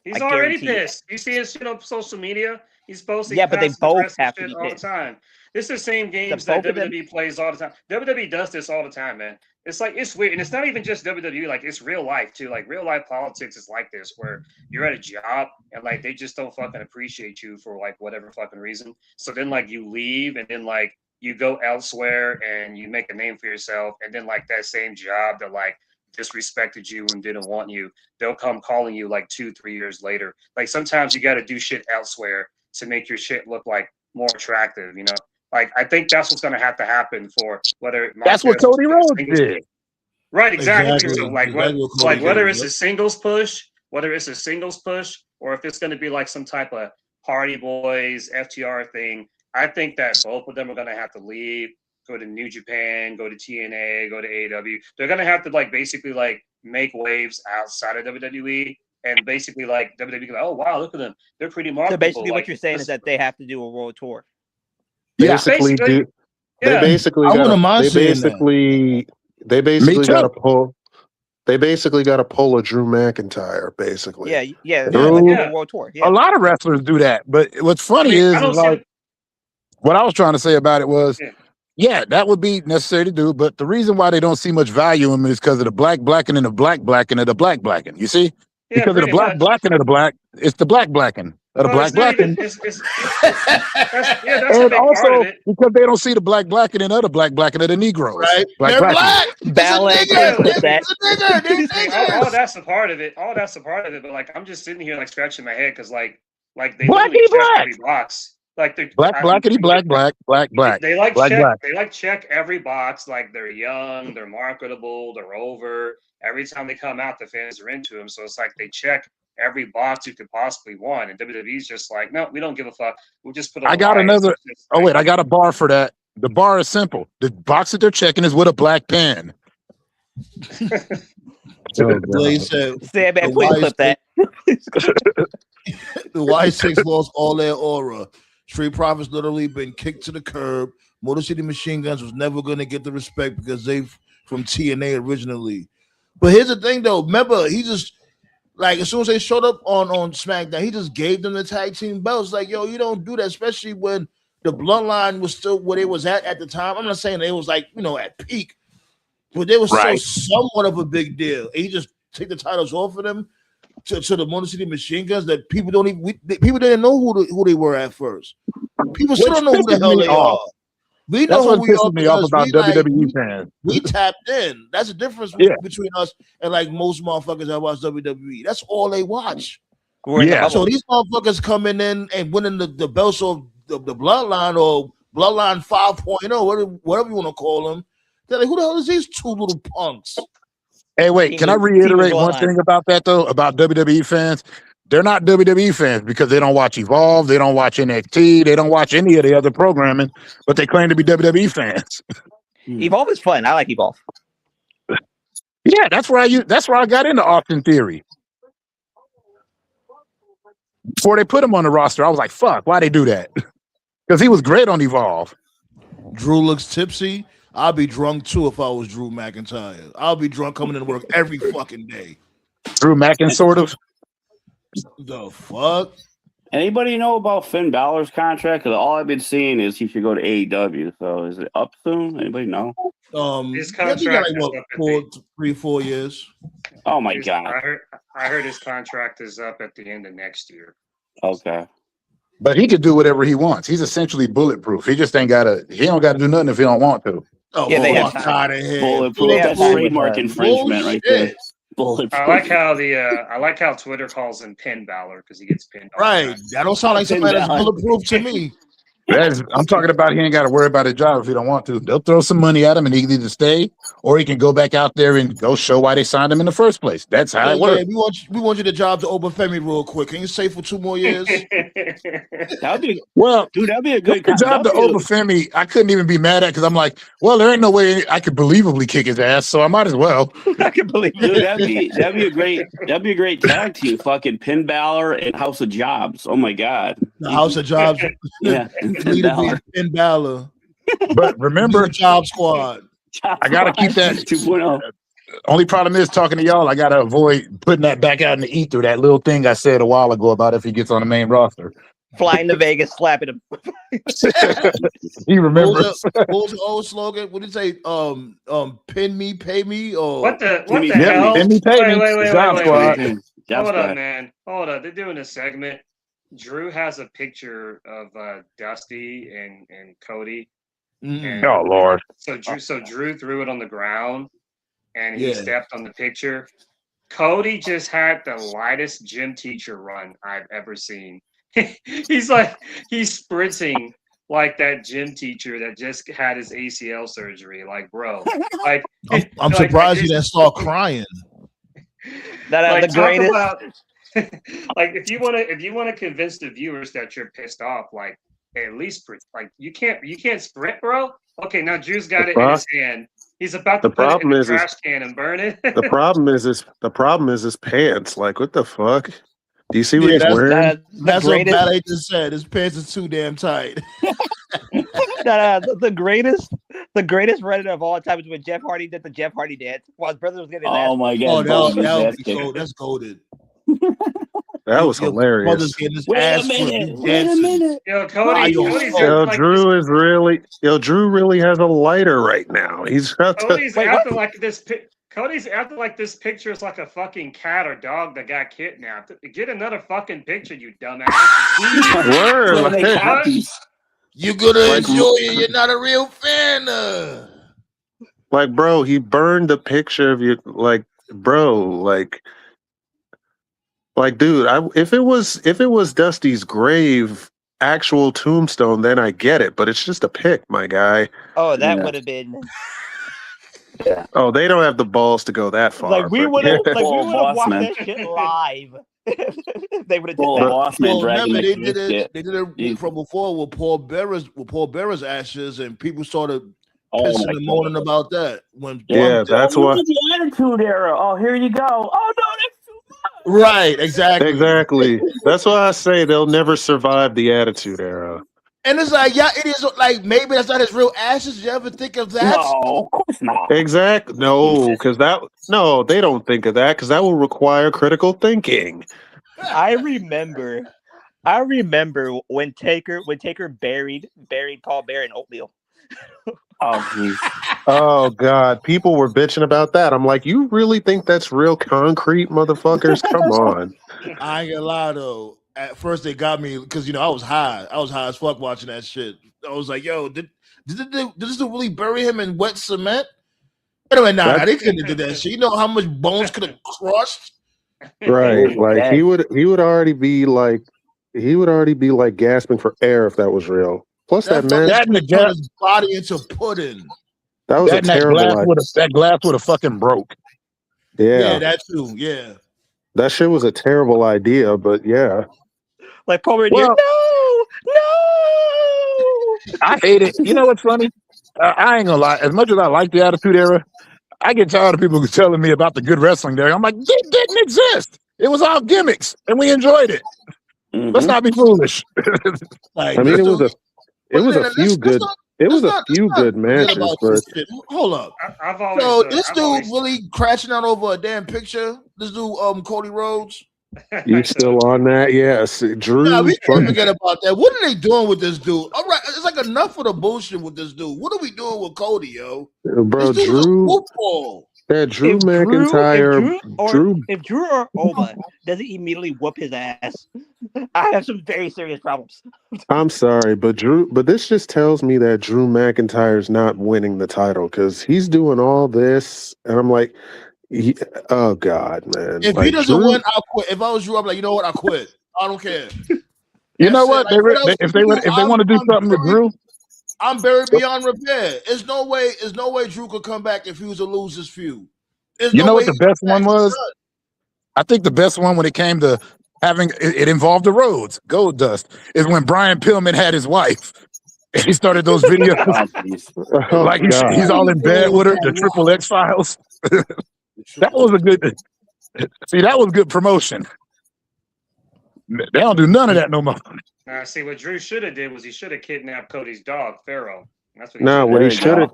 He's already pissed. You see his shit on social media. He's posting. Yeah, but they both have to be all the time. This is the same games that WWE plays all the time. WWE does this all the time, man. It's like, it's weird. And it's not even just WWE, like it's real life too. Like real life politics is like this, where you're at a job and like they just don't fucking appreciate you for like whatever fucking reason. So then like you leave and then like you go elsewhere and you make a name for yourself. And then like that same job that like disrespected you and didn't want you, they'll come calling you like 2-3 years later. Like sometimes you got to do shit elsewhere to make your shit look like more attractive, you know? Like, I think that's what's going to happen for whether that's what Cody Rhodes did. Right, exactly. So, like, whether it's a singles push, or if it's going to be like some type of Hardy Boys, FTR thing, I think that both of them are going to have to leave, go to New Japan, go to TNA, go to AEW. They're going to have to, like, basically, like, make waves outside of WWE. And basically, like, WWE, like, oh, wow, look at them. They're pretty marketable. So basically what you're saying is that they have to do a world tour. They basically got to pull a Drew McIntyre, basically. A world tour. Yeah. A lot of wrestlers do that, but what's funny is like what I was trying to say about it was, that would be necessary to do, but the reason why they don't see much value in it is because of the blacking and the blacking of the blacking. You see, because of the blacking of the black, it's the blacking. Of the blacking. And also because they don't see the blacking and other blacking of the Negroes. Right. They're black. Ballet. All that's a part of it. But like I'm just sitting here like scratching my head because like they blackity check every box. Like they're blackity black. They check every box. Like they're young, they're marketable, they're over. Every time they come out, the fans are into them. So it's like they check every box you could possibly want, and WWE's just like, no, we don't give a fuck. We'll just put. I got another. Oh wait, I got a bar for that. The bar is simple. The box that they're checking is with a black pen. He said, please clip that. The Y6 lost all their aura. Street Profits literally been kicked to the curb. Motor City Machine Guns was never going to get the respect because they from TNA originally. But here's the thing, though. Remember, he just. Like, as soon as they showed up on SmackDown, he just gave them the tag team belts. Like, yo, you don't do that, especially when the bloodline was still where they was at the time. I'm not saying they was, like, you know, at peak, but they was still somewhat of a big deal. And he just take the titles off of them to the Motor City Machine Guns that people people didn't know who they were at first. People still don't know who the hell they are. We know who we are. Me off about WWE fans. We tapped in. That's the difference between us and like most motherfuckers that watch WWE. That's all they watch. Yeah. So these motherfuckers coming in and winning the belts of the Bloodline or Bloodline 5.0, whatever you want to call them. They're like, who the hell is these two little punks? Hey, wait, can I reiterate one thing about that though? About WWE fans? They're not WWE fans because they don't watch Evolve, they don't watch NXT, they don't watch any of the other programming, but they claim to be WWE fans. Evolve is fun. I like Evolve. Yeah, that's where I got into Austin Theory. Before they put him on the roster, I was like, fuck, why they do that? Because he was great on Evolve. Drew looks tipsy. I'll be drunk too if I was Drew McIntyre. I'll be drunk coming into work every fucking day. Drew Mackin sort of. The fuck? Anybody know about Finn Balor's contract? Because all I've been seeing is he should go to AEW. So is it up soon? Anybody know? His contract is up at 4 years. Oh my god! I heard his contract is up at the end of next year. Okay. But he could do whatever he wants. He's essentially bulletproof. He just ain't gotta. He don't got to do nothing if he don't want to. Oh, Yeah, they have out of here. Bulletproof. That's trademark infringement right there. Bulletproof. I like how Twitter calls him Pin Balor because he gets pinned. Right. That don't sound like somebody that's bulletproof to me. I'm talking about he ain't got to worry about his job if he don't want to. They'll throw some money at him and he can either stay or he can go back out there and go show why they signed him in the first place. That's how it works. We want you to job to Obafemi real quick. Can you stay for 2 more years? That'd be dude, that'd be a good job to Obafemi. I couldn't even be mad at because I'm like, well, there ain't no way I could believably kick his ass, so I might as well. I can believe it. Dude, that'd be a great tag team. Fucking Finn Balor and House of Jobs. Oh my god. The House of Jobs. Yeah. Finn Balor. But remember, Job Squad. I gotta keep that 2.0. Only problem is talking to y'all. I gotta avoid putting that back out in the ether. That little thing I said a while ago about if he gets on the main roster. Flying to Vegas, slapping him. He remembers. What was the old slogan? What did it say? Pin me, pay me, or what the hell? Pin me, pay me. Wait. Hold up, man. Hold up. They're doing a segment. Drew has a picture of Dusty and Cody. And oh Lord! So Drew threw it on the ground, and he stepped on the picture. Cody just had the lightest gym teacher run I've ever seen. He's sprinting like that gym teacher that just had his ACL surgery. Like, bro, like I'm surprised you didn't start crying. That the greatest. Like if you want to convince the viewers that you're pissed off, like at least like you can't sprint, bro. Okay, now Drew's got it in his hand. He's about to put it in the trash can and burn it. The problem is his pants. Like, what the fuck? Do you see what he's wearing? That's what Ballet just said. His pants are too damn tight. The greatest Reddit of all time is when Jeff Hardy did the Jeff Hardy dance while his brother was getting his Oh my god! That's goated. That was hilarious. Wait a minute. Yo, Cody, Drew really has a lighter right now. He's got Cody's acting like this. Cody's acting like this picture is like a fucking cat or dog that got kidnapped. Get another fucking picture, you dumbass. You're gonna enjoy it. You're not a real fan. Like, bro, he burned a picture of you. Like, bro, like, dude. If it was Dusty's grave, actual tombstone, then I get it. But it's just a pic, my guy. Oh, that would have been. Yeah. Oh, they don't have the balls to go that far. Like we would have watched that shit live. They would have done that. Remember, they did it from before with Paul Bearer's ashes, and people started pissing and moaning about that. That's why. The Attitude Era. Oh, here you go. Oh no, that's too much. Right, exactly. That's why I say they'll never survive the Attitude Era. And it's like, it is like maybe that's not his real ashes. Did you ever think of that? No, of course not. Exactly. No, because they don't think of that because that will require critical thinking. I remember when Taker buried Paul Bear in oatmeal. Oh God, people were bitching about that. I'm like, you really think that's real concrete, motherfuckers? Come on. I ain't gonna lie though. At first, they got me because I was high. I was high as fuck watching that shit. I was like, "Yo, did this really bury him in wet cement?" Anyway, they couldn't have did that shit. You know how much bones could have crushed? Right, like he would already be like gasping for air if that was real. Plus, that man turned his body into pudding. That was a terrible idea. That glass would have fucking broke. Yeah, that too. Yeah, that shit was a terrible idea, but yeah. Like Paul Bear, no. I hate it. You know what's funny? I ain't gonna lie. As much as I like the Attitude Era, I get tired of people telling me about the good wrestling there. I'm like, it didn't exist. It was all gimmicks, and we enjoyed it. Mm-hmm. Let's not be foolish. It was a few good. It was a few good matches, but hold up. I've always, so this dude really crashing out over a damn picture. This dude, Cody Rhodes. You still on that? Yes, Drew. Nah, we can't forget about that. What are they doing with this dude? All right, it's like enough of the bullshit with this dude. What are we doing with Cody, yo? Bro, Drew. That Drew McIntyre. If Drew or Oba doesn't immediately whoop his ass, I have some very serious problems. I'm sorry, but this just tells me that Drew McIntyre's not winning the title because he's doing all this, and I'm like, oh God, man! If he doesn't win, I'll quit. If I was Drew, I'm like, you know what? I quit. I don't care. You know what? If they want to do something with Drew. I'm buried beyond repair. There's no way Drew could come back if he was to lose this feud. You know what the best one was? I think the best one when it came to having it involved the Rhodes, Gold Dust, is when Brian Pillman had his wife. And he started those videos. Like he's all in bed with her, the Triple X Files. That was a good that was good promotion. They don't do none of that no more. See, what Drew should have did was he should have kidnapped Cody's dog, Pharaoh. That's what he should have.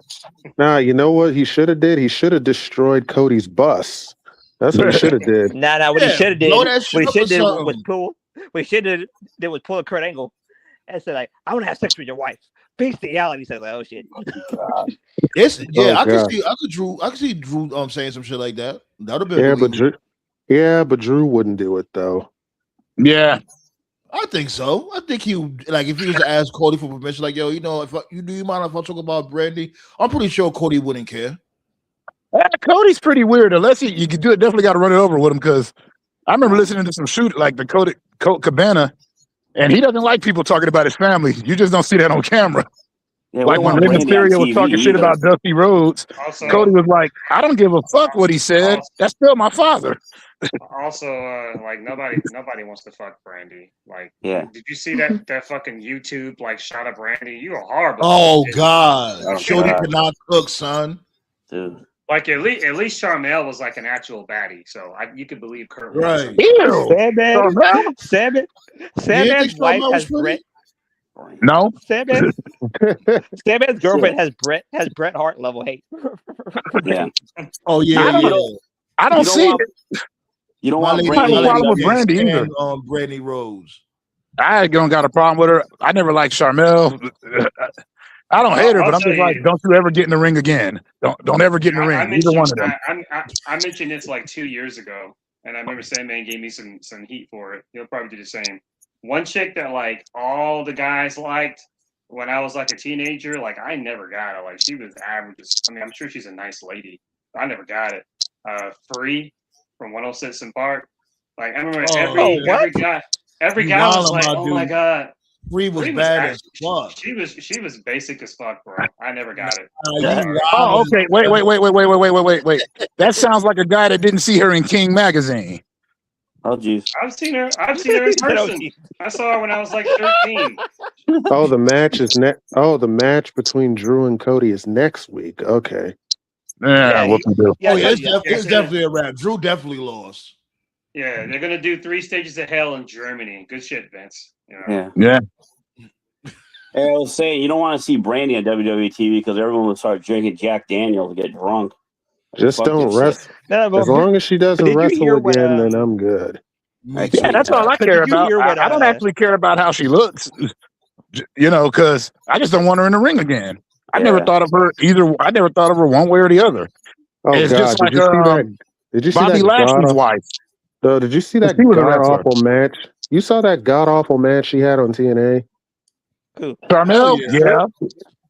Nah, you know what he should have did? He should have destroyed Cody's bus. That's what he should have did. What he should have did. What he should have did was pull. What he should have did was pull a Kurt Angle and say like, "I want to have sex with your wife." Bestiality. He said like, "Oh shit." I can see Drew saying some shit like that. That would have been but Drew wouldn't do it though. Yeah. I think so. I think if he was to ask Cody for permission, like, yo, do you mind if I talk about Brandy? I'm pretty sure Cody wouldn't care. Cody's pretty weird. Unless you could do it, definitely got to run it over with him because I remember listening to some shoot like the Colt Cabana, and he doesn't like people talking about his family. You just don't see that on camera. Yeah, like when Rey Mysterio was talking shit about Dusty Rhodes, Cody was like, "I don't give a fuck what he said. That's still my father." Also, like nobody wants to fuck Brandy. Like, did you see that fucking YouTube like shot of Brandy? You are horrible. Oh God, Shorty could not cook, son. Dude. Like at least Charmel was like an actual baddie, so you could believe Kurt. Right. Sandman's wife has Brett. No. Sandman's girlfriend has Bret Hart level hate. Yeah. Oh yeah. I don't see it. You don't want problem with Brandy either. Brandy Rose. I don't got a problem with her. I never liked Charmel. I don't hate her, but I'm just like, don't you ever get in the ring again. Don't ever get in the ring. Either one of them. I mentioned this like 2 years ago, and I remember Sandman gave me some heat for it. He'll probably do the same. One chick that like all the guys liked when I was like a teenager, like I never got her. Like she was average. I mean, I'm sure she's a nice lady, but I never got it. Free from 106 in Park. Like I remember every guy was like, "Oh my god." Free was bad as fuck. She was basic as fuck, bro. I never got it. Oh, okay. Wait. That sounds like a guy that didn't see her in King magazine. Oh jeez. I've seen her in person. I saw her when I was like 13. Oh, the match is the match between Drew and Cody is next week. Okay. What can do? It's definitely a wrap. Drew definitely lost. Yeah, they're gonna do 3 stages of hell in Germany. Good shit, Vince. You know? Yeah. I was saying you don't want to see Brandy on WWE TV because everyone will start drinking Jack Daniels to get drunk. Just don't wrestle. As long as she doesn't wrestle again, then I'm good. Yeah, that's all I care about. I don't actually care about how she looks, because I just don't want her in the ring again. I never thought of her either. I never thought of her one way or the other. Oh it's God! Just like, did you see Bobby that Lashley's wife? So did you see that god awful match? You saw that god awful match she had on TNA? Charmel,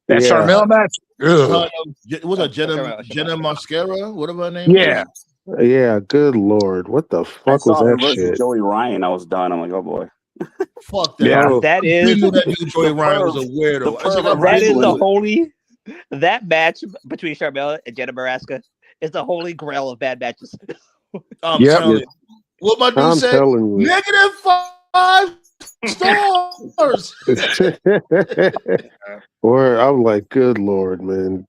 that Charmel match. Was it Jenna Mascara? Whatever her name. Yeah. Good lord, what the fuck was that shit? Joey Ryan, I was done. I'm like, oh boy. Fuck that. Yeah, that is. That dude Joey Ryan was a weirdo. That is the holy. That match between Charmel and Jenna Maraska is the holy grail of bad matches. I'm telling you. What my dude said? -5 stars. Or I'm like, good lord, man.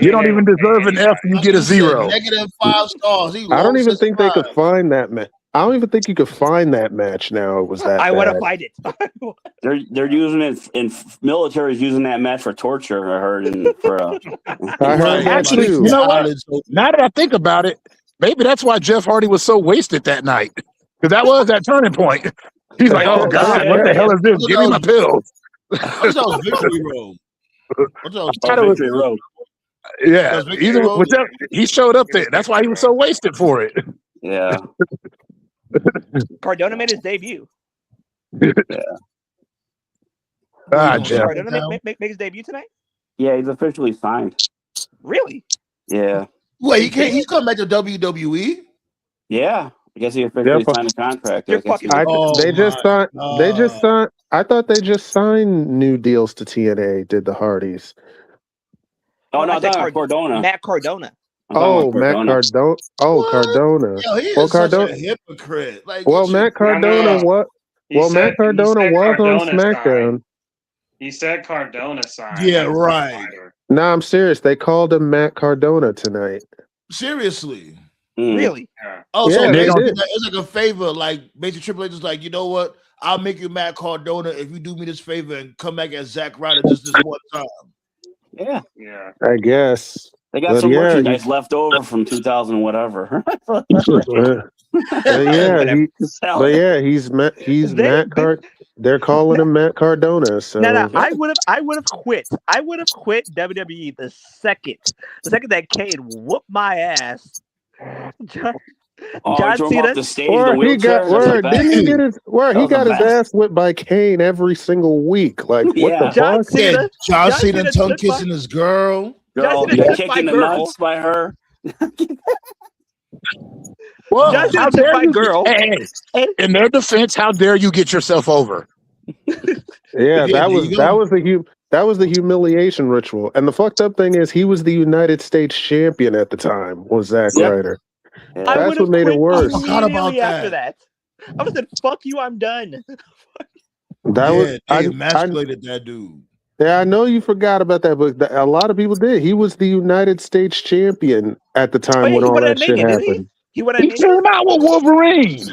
You don't even deserve an F. You get a 0. -5 stars. I don't even think they could find that match. I don't even think you could find that match now. It was that I bad. want to find it. They're using it in military's using that match for torture. I heard for. I heard that Actually, too. you know what? Now that I think about it, maybe that's why Jeff Hardy was so wasted that night, because that was that turning point. He's like, "Oh God, what the hell is this? Give me my pills." What's that Victory Road? What's that? Victory Road. Yeah, whichever, he showed up there. That's why he was so wasted for it. Yeah. Cardona made his debut. Jeff. Cardona make his debut tonight? Yeah, he's officially signed. Really? Yeah. Wait, he can't. He's coming back to WWE. Yeah, I guess he officially signed a contract. You're fucking. They just signed. They just signed. I thought they just signed new deals to TNA. Did the Hardys? Oh no, that's Cardona. Matt Cardona. Oh, Matt Cardona. Oh, What? Cardona. Yo, he is Well, such Cardona. a hypocrite. Like, Well, Matt Cardona. What? Well, Matt Cardona was on SmackDown. He said Cardona signed. Yeah, right. No, I'm serious. They called him Matt Cardona tonight. Seriously. Really? Yeah. Oh, so Yeah, they did. it's like a favor. Like, basically, Triple H is like, you know what? I'll make you Matt Cardona if you do me this favor and come back as Zack Ryder just this one time. Yeah. Yeah. I guess. They got some merchandise left over from 2000 whatever. He's Matt Card. They're calling him Matt Cardona. So no, I would have quit. I would have quit WWE the second that Kane whooped my ass. John Cena, off the stage, he got didn't he get his he got his ass whipped by Kane every single week. Like what the John fuck? Cena, John Cena tongue kissing his girl. Kicking the nuts by her. Well, John Cena how took dare my you? girl. Hey, in their defense, how dare you get yourself over? Yeah, that was the humiliation ritual. And the fucked up thing is he was the United States champion at the time, was Zack Ryder. Yeah. That's what made it worse. I forgot about after that. I was like, fuck you, I'm done. They emasculated that dude. Yeah, I know you forgot about that, but a lot of people did. He was the United States champion at the time when all that shit happened. He came out with Wolverine.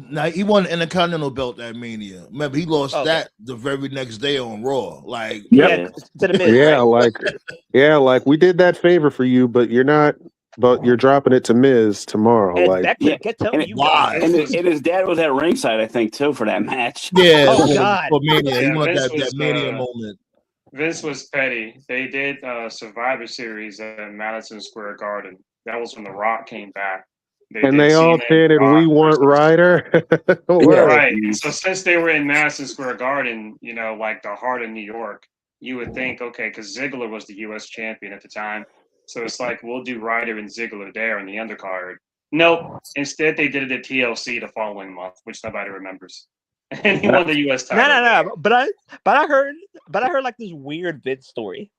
Now he won an Intercontinental belt at Mania. Remember, he lost that the very next day on Raw. Like, to the Miz, like we did that favor for you, but you're dropping it to Miz tomorrow. And like, why? And his dad was at ringside, I think, too, for that match. Yeah, God. For Mania, he Yeah, wanted Vince that was, Mania moment. Vince was petty. They did Survivor Series at Madison Square Garden. That was when The Rock came back. They all chanted, "We want Ryder." Right. So since they were in Madison Square Garden, like the heart of New York, you would think, okay, because Ziggler was the U.S. champion at the time. So it's like, we'll do Ryder and Ziggler there in the undercard. Nope. Instead, they did it at TLC the following month, which nobody remembers. And he won the U.S. title. No. But I heard like this weird Vince story.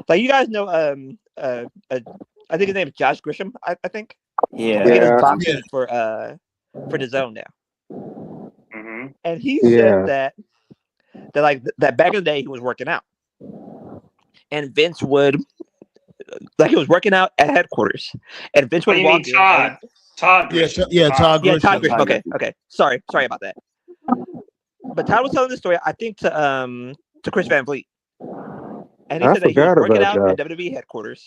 Like, you guys know, I think his name is Josh Grisham. I think. Yeah. Boxing for the Zone now. Mm-hmm. And he said that back in the day he was working out, and Vince would. Like, he was working out at headquarters, and Vince would walk in. Todd Grisham. Todd Grisham. Okay. Sorry about that. But Todd was telling this story, I think, to Chris Van Vliet, and he said that he was working out at WWE headquarters,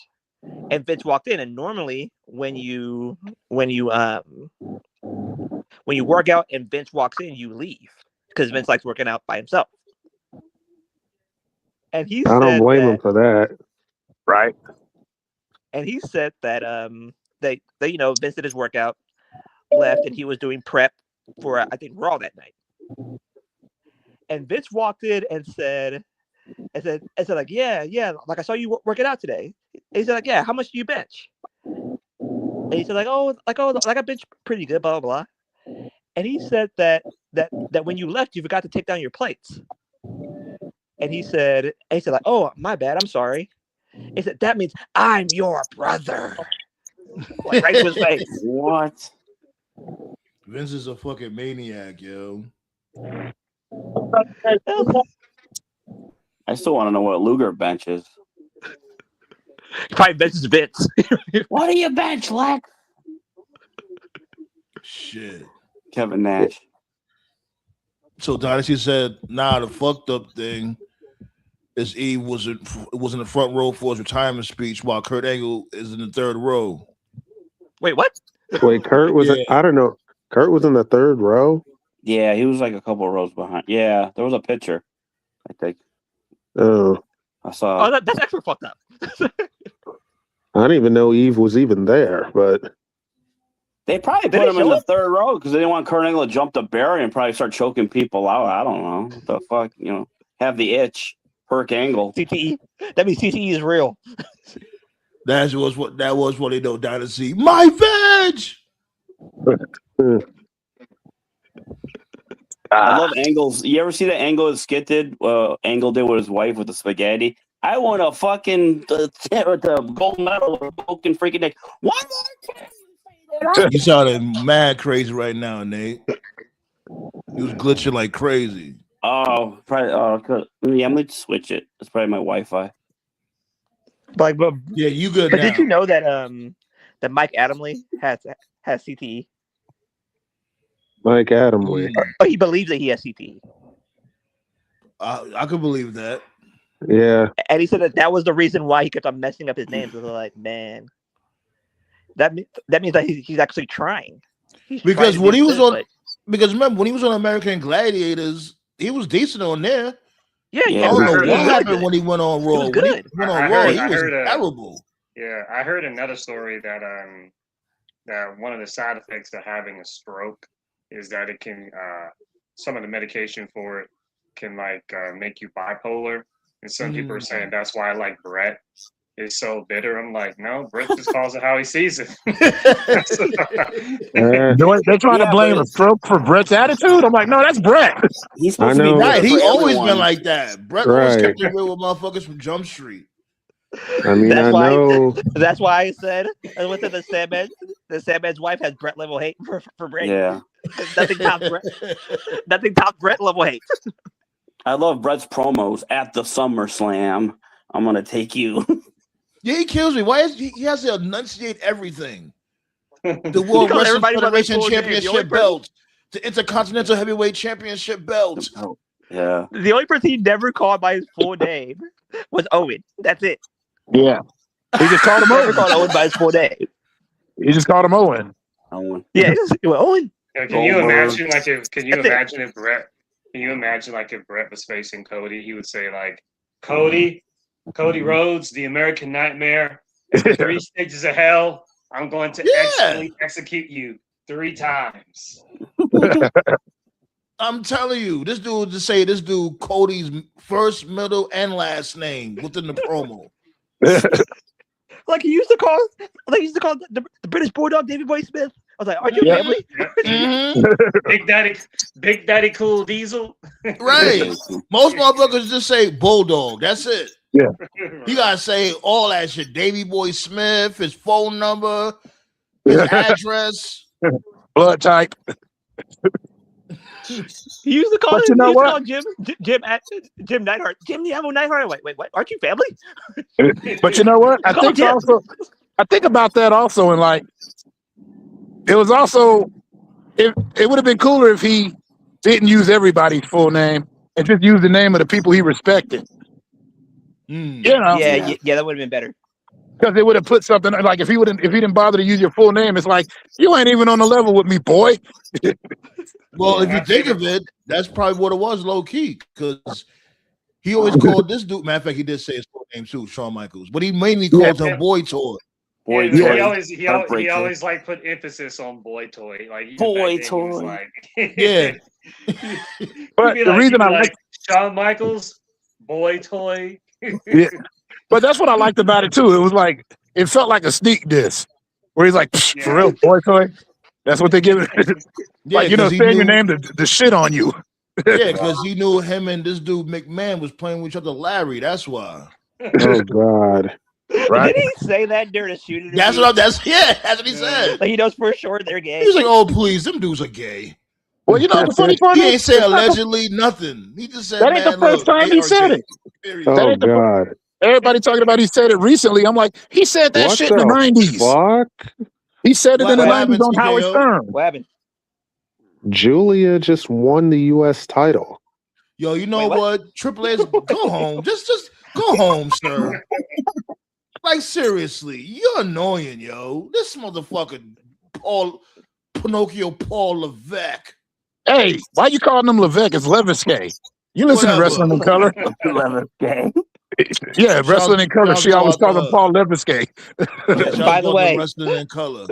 and Vince walked in. And normally, when you work out and Vince walks in, you leave because Vince likes working out by himself. And he said, I don't blame him for that, right? And he said that they Vince did his workout, left, and he was doing prep for I think Raw that night. And Vince walked in and said like, yeah, like, I saw you working out today. And he said like, yeah, how much do you bench? And he said like I bench pretty good, blah blah blah. And he said that when you left, you forgot to take down your plates. And he said like, oh, my bad, I'm sorry. He said, that means I'm your brother. Like, right to his face. What? Vince is a fucking maniac, yo. I still want to know what Luger benches. Probably benches Vince. What do you bench, Lex? Shit. Kevin Nash. So Dynasty said, "Nah, the fucked up thing is Eve was in the front row for his retirement speech, while Kurt Angle is in the third row." Wait, what? Wait, Kurt was. Yeah. I don't know. Kurt was in the third row. Yeah, he was like a couple of rows behind. Yeah, there was a picture, I think. Oh, I saw. Oh, that's actually fucked up. I didn't even know Eve was even there. But They probably Did put they him in show the it? third row because they didn't want Kurt Angle to jump the barrier and probably start choking people out. I don't know. What the fuck, have the itch. Perk Angle. CTE. That means CTE is real. That was what they know. Dynasty, my veg. I love Angle's. You ever see that Angle skit did? Angle did with his wife with the spaghetti. I want a fucking the gold medal or broken freaking neck. One more time. You sounding mad crazy right now, Nate. You was glitching like crazy. Oh, probably. Oh, yeah. I'm gonna switch it. It's probably my Wi-Fi. But Yeah, you good but now. did you know that that Mike Adamle has CTE? Mike Adamle. Oh, he believes that he has CTE. I could believe that. Yeah. And he said that was the reason why he kept on messing up his names. I was like, man, that means that he's actually trying. Because when he was on, because remember when he was on American Gladiators, he was decent on there. Yeah, I don't know what happened when he went on Raw. He was good. When he went on Raw, he was terrible. Yeah, I heard another story that that one of the side effects of having a stroke is that it can some of the medication for it can make you bipolar. And some people are saying that's why Brett is so bitter. I'm like, no, Brett just calls it how he sees it. They're trying to blame a stroke for Brett's attitude. I'm like, no, that's Brett. He's supposed to be right. He always everyone. been like that. Brett always kept it real with motherfuckers from Jump Street. I mean, I know. That's why I said within the Sandman's wife has Brett level hate for Brett. Yeah. Nothing tops Brett. Nothing tops Brett level hate. I love Brett's promos at the SummerSlam. I'm gonna take you. Yeah, he kills me. Why is he has to enunciate everything? The World Wrestling Federation Championship belt, the Intercontinental Heavyweight Championship belt. Yeah. The only person he never called by his full name was Owen. That's it. Yeah. He just called him Owen. Never called Owen by his full name. He just called him Owen. Owen. Yeah, Owen. Yeah, can you imagine if Brett? Can you imagine if Brett was facing Cody, he would say Cody Rhodes, the American Nightmare, at the 3 stages of hell. I'm going to excellently execute you 3 times. I'm telling you, this dude Cody's first, middle, and last name within the promo. He used to call the British Bulldog Davey Boy Smith. I was like, "Aren't you family?" Big Daddy Cool Diesel. Right. Most motherfuckers just say Bulldog. That's it. Yeah. You gotta say all that shit. Davey Boy Smith, his phone number, his address, blood type. He used to call But you know what? Jim Neidhart. Jim the Animal Neidhart. Wait, what? Aren't you family? But you know what? I think about that also, and it was also it would have been cooler if he didn't use everybody's full name and just used the name of the people he respected. Yeah, that would have been better. Because it would have put something if he didn't bother to use your full name, it's like you ain't even on the level with me, boy. Well, if you think of it, that's probably what it was, low key, because he always called this dude. Matter of fact, he did say his full name too, Shawn Michaels, but he mainly called him Boy Toy. Boy Toy. He always put emphasis on Boy Toy, Boy Toy. Yeah. But the reason I like Shawn Michaels, Boy Toy. Yeah. But that's what I liked about it too. It was it felt like a sneak diss, where he's like, for real, Boy Toy. That's what they give it. Saying your name to shit on you. Yeah, because he knew him and this dude McMahon was playing with each other. Larry, that's why. Oh God! Right? Did he say that during a shooting? That's what he said. He knows for sure they're gay. He was like, "Oh please, them dudes are gay." Well, the funny part he ain't say allegedly nothing. He just said that ain't the first time he said it. Oh God! Everybody talking about he said it recently. I'm like, he said that shit in the 90s. Fuck? He said it in the 90s on Howard Stern. What happened? Julia just won the U.S. title. Yo, you know what? Triple H, go home. Just go home, sir. Like, seriously, you're annoying, yo. This motherfucker, Pinocchio Paul Levesque. Hey, why you calling him Levesque? It's Leviske. You listen to Wrestling in Color? Leviske. Yeah, Wrestling in Color. She always calls him Paul Leviske. By the way, Wrestling in Color.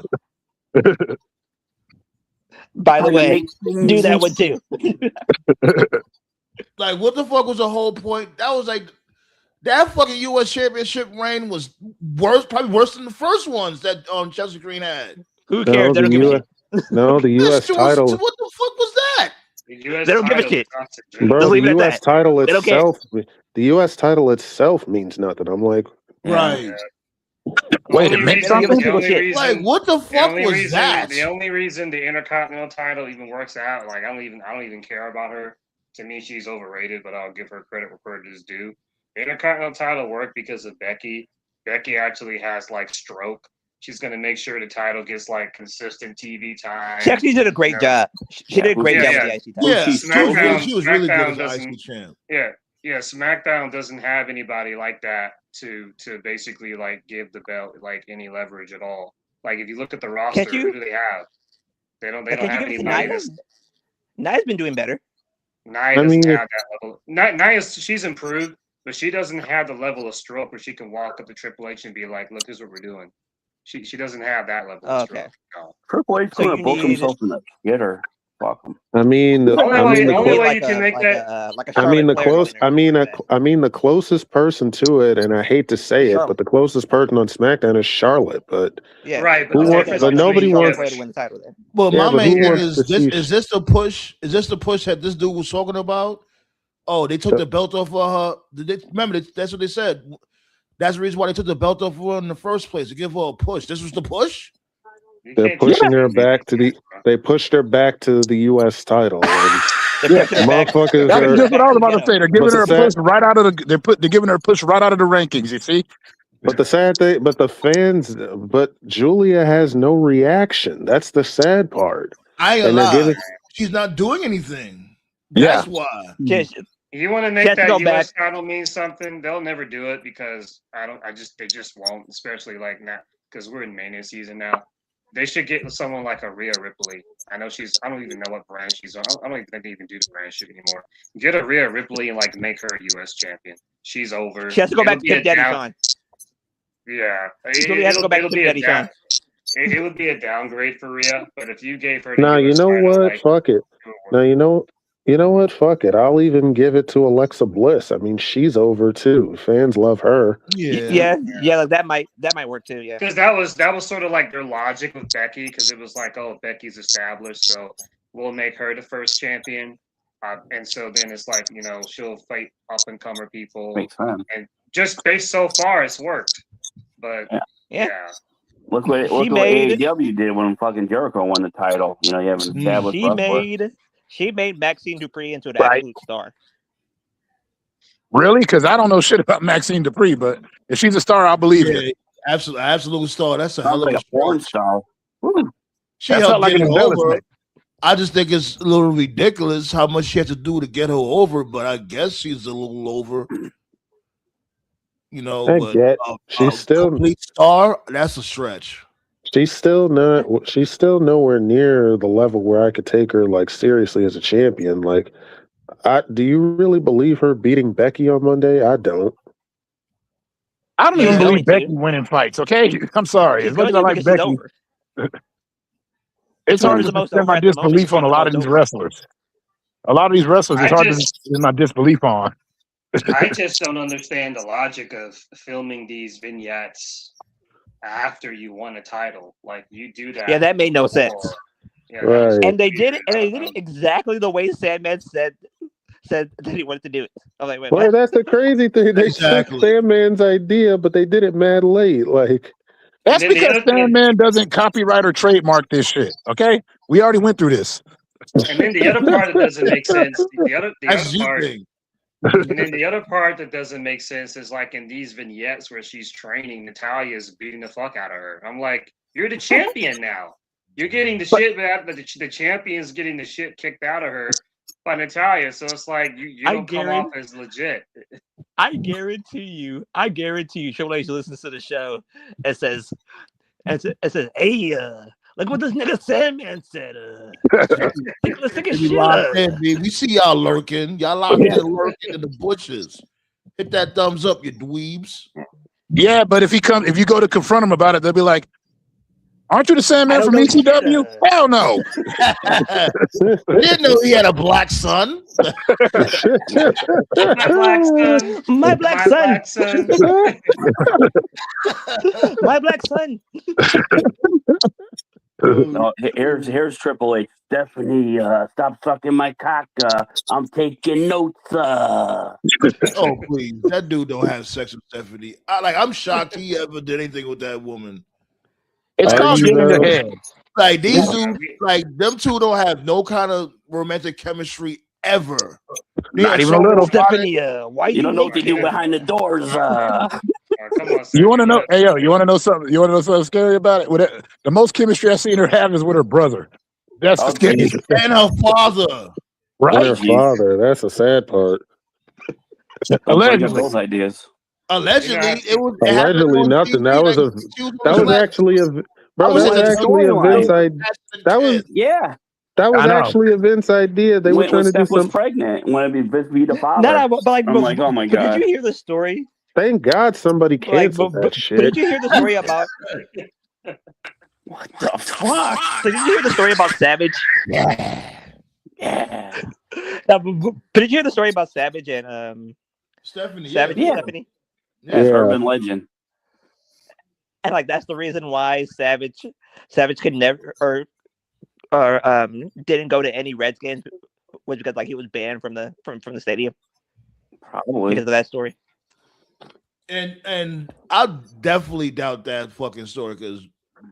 By the way, do that one too. Like, what the fuck was the whole point? That was like that fucking U.S. Championship reign was worse, probably worse than the first ones that Chelsea Green had. Who cares? They don't give a shit. No, the U.S. title. What the fuck was that? They don't give a shit. Bro, the U.S. title itself. The U.S. title itself means nothing. I'm like, right. Wait, it meant something? Like, what the fuck was that? The only reason the Intercontinental title even works out, like, I don't even care about her. To me, she's overrated, but I'll give her credit where credit is due. The Intercontinental title worked because of Becky. Becky actually has like stroke. She's going to make sure the title gets like consistent TV time. She actually did a great job. She did a great job with the IC title. Yeah, she was really good as IC champ. Yeah, SmackDown doesn't have anybody like that to basically like give the belt like any leverage at all. Like if you look at the roster, who do they have? They don't have anybody. Nia's been doing better. Nia doesn't have that level. Nia, she's improved, but she doesn't have the level of stroke where she can walk up to Triple H and be like, "Look, this is what we're doing." She doesn't have that level of stroke. No. Triple H could book himself in the getter. Fuck him. I mean, the only way you can make that. The closest person to it, and I hate to say it, but the closest person on SmackDown is Charlotte. But right, but nobody wants to win the title there. Well, my main thing is this the push? Is this the push that this dude was talking about? Oh, they took the belt off of her. Remember, that's what they said. That's the reason why they took the belt off of her in the first place, to give her a push. This was the push? They're pushing her back to the. They pushed her back to the U.S. title. Motherfuckers. That's just what I was about to say. They're giving her a push right out of the. They're giving her a push right out of the rankings. You see. But the sad thing, but the fans, but Julia has no reaction. That's the sad part. I ain't lie. She's not doing anything. That's why. You want to make that U.S. title mean something? They'll never do it because they just won't. Especially like now because we're in Mania season now. They should get someone like a Rhea Ripley. I know I don't even know what brand she's on. I don't even think they even do the brand shit anymore. Get a Rhea Ripley and like make her a U.S. champion. She's over. She has to go back to Big Daddy Sean. Yeah. She has to go back to Big Daddy Sean. It would be a downgrade for Rhea, but if you gave her you know what? Fuck it. Now you know what? Fuck it. I'll even give it to Alexa Bliss. I mean, she's over too. Fans love her. Yeah. Like that might work too. Yeah. Because that was sort of like their logic with Becky, because it was like, oh, Becky's established, so we'll make her the first champion, and so then it's like she'll fight up and comer people, and just based so far, it's worked. But yeah. Look what AEW did when fucking Jericho won the title. You have an established. She made Maxine Dupree into an absolute star. Really? Because I don't know shit about Maxine Dupree, but if she's a star, I'll believe it. Absolute star. That's a hell of a porn star. She helped get her over. I just think it's a little ridiculous how much she had to do to get her over, but I guess she's a little over. She's still a complete star. That's a stretch. She's still nowhere near the level where I could take her like seriously as a champion. Like, do you really believe her beating Becky on Monday? I don't. I don't even believe Becky winning fights. Okay, I'm sorry. As much as I like Becky, it's hard to suspend my disbelief on a lot of these wrestlers. A lot of these wrestlers, it's hard to suspend my disbelief on. I just don't understand the logic of filming these vignettes after you won a title. Like, you do that. Yeah, that made no sense. Right. And they did it. And they did it exactly the way Sandman said that he wanted to do it. I was like, wait, well, that's the crazy thing. They took Sandman's idea, but they did it mad late. Like, that's because Sandman doesn't copyright or trademark this shit. Okay, we already went through this. And then the other part that doesn't make sense. And then the other part that doesn't make sense is like in these vignettes where she's training, Natalya is beating the fuck out of her. I'm like, you're the champion now. You're getting the shit, but the champion's getting the shit kicked out of her by Natalya. So it's like you don't come off as legit. I guarantee you, Triple H listens to the show and says, hey, look what this nigga Sandman said. Let's take a shit. We see y'all lurking. Y'all locked in lurking in the bushes. Hit that thumbs up, you dweebs. Yeah, but if you go to confront him about it, they'll be like, "Aren't you the Sandman from ECW?" Hell no. We didn't know he had a black son. My black son. My black son. No, here's Triple H. Stephanie, stop sucking my cock. I'm taking notes. Oh please, that dude don't have sex with Stephanie. I'm shocked he ever did anything with that woman. It's called getting in the head. Like these dudes, like them two don't have no kind of romantic chemistry ever. Not even a little. Stephanie, why you don't know what they do behind the doors. Come on, you want to know? Hey, yo, you want to know something? You want to know something scary about it? The most chemistry I've seen her have is with her brother. That's the scary. And her father. Right? Her father. That's a sad part. Allegedly. Those ideas. Allegedly, it was allegedly nothing. That was actually a Vince idea. That was actually a Vince idea. They were trying to do something. Was pregnant. Want to be Vince be the father? No, but like, I'm like, oh my god! Did you hear the story? Thank God somebody canceled that shit. Did you hear the story about? What the fuck? So did you hear the story about Savage? Yeah. No, but did you hear the story about Savage and Stephanie? Savage and Stephanie? That's urban legend. And like that's the reason why Savage could never or didn't go to any Reds games, was because like he was banned from the stadium. Probably because of that story. And I definitely doubt that fucking story because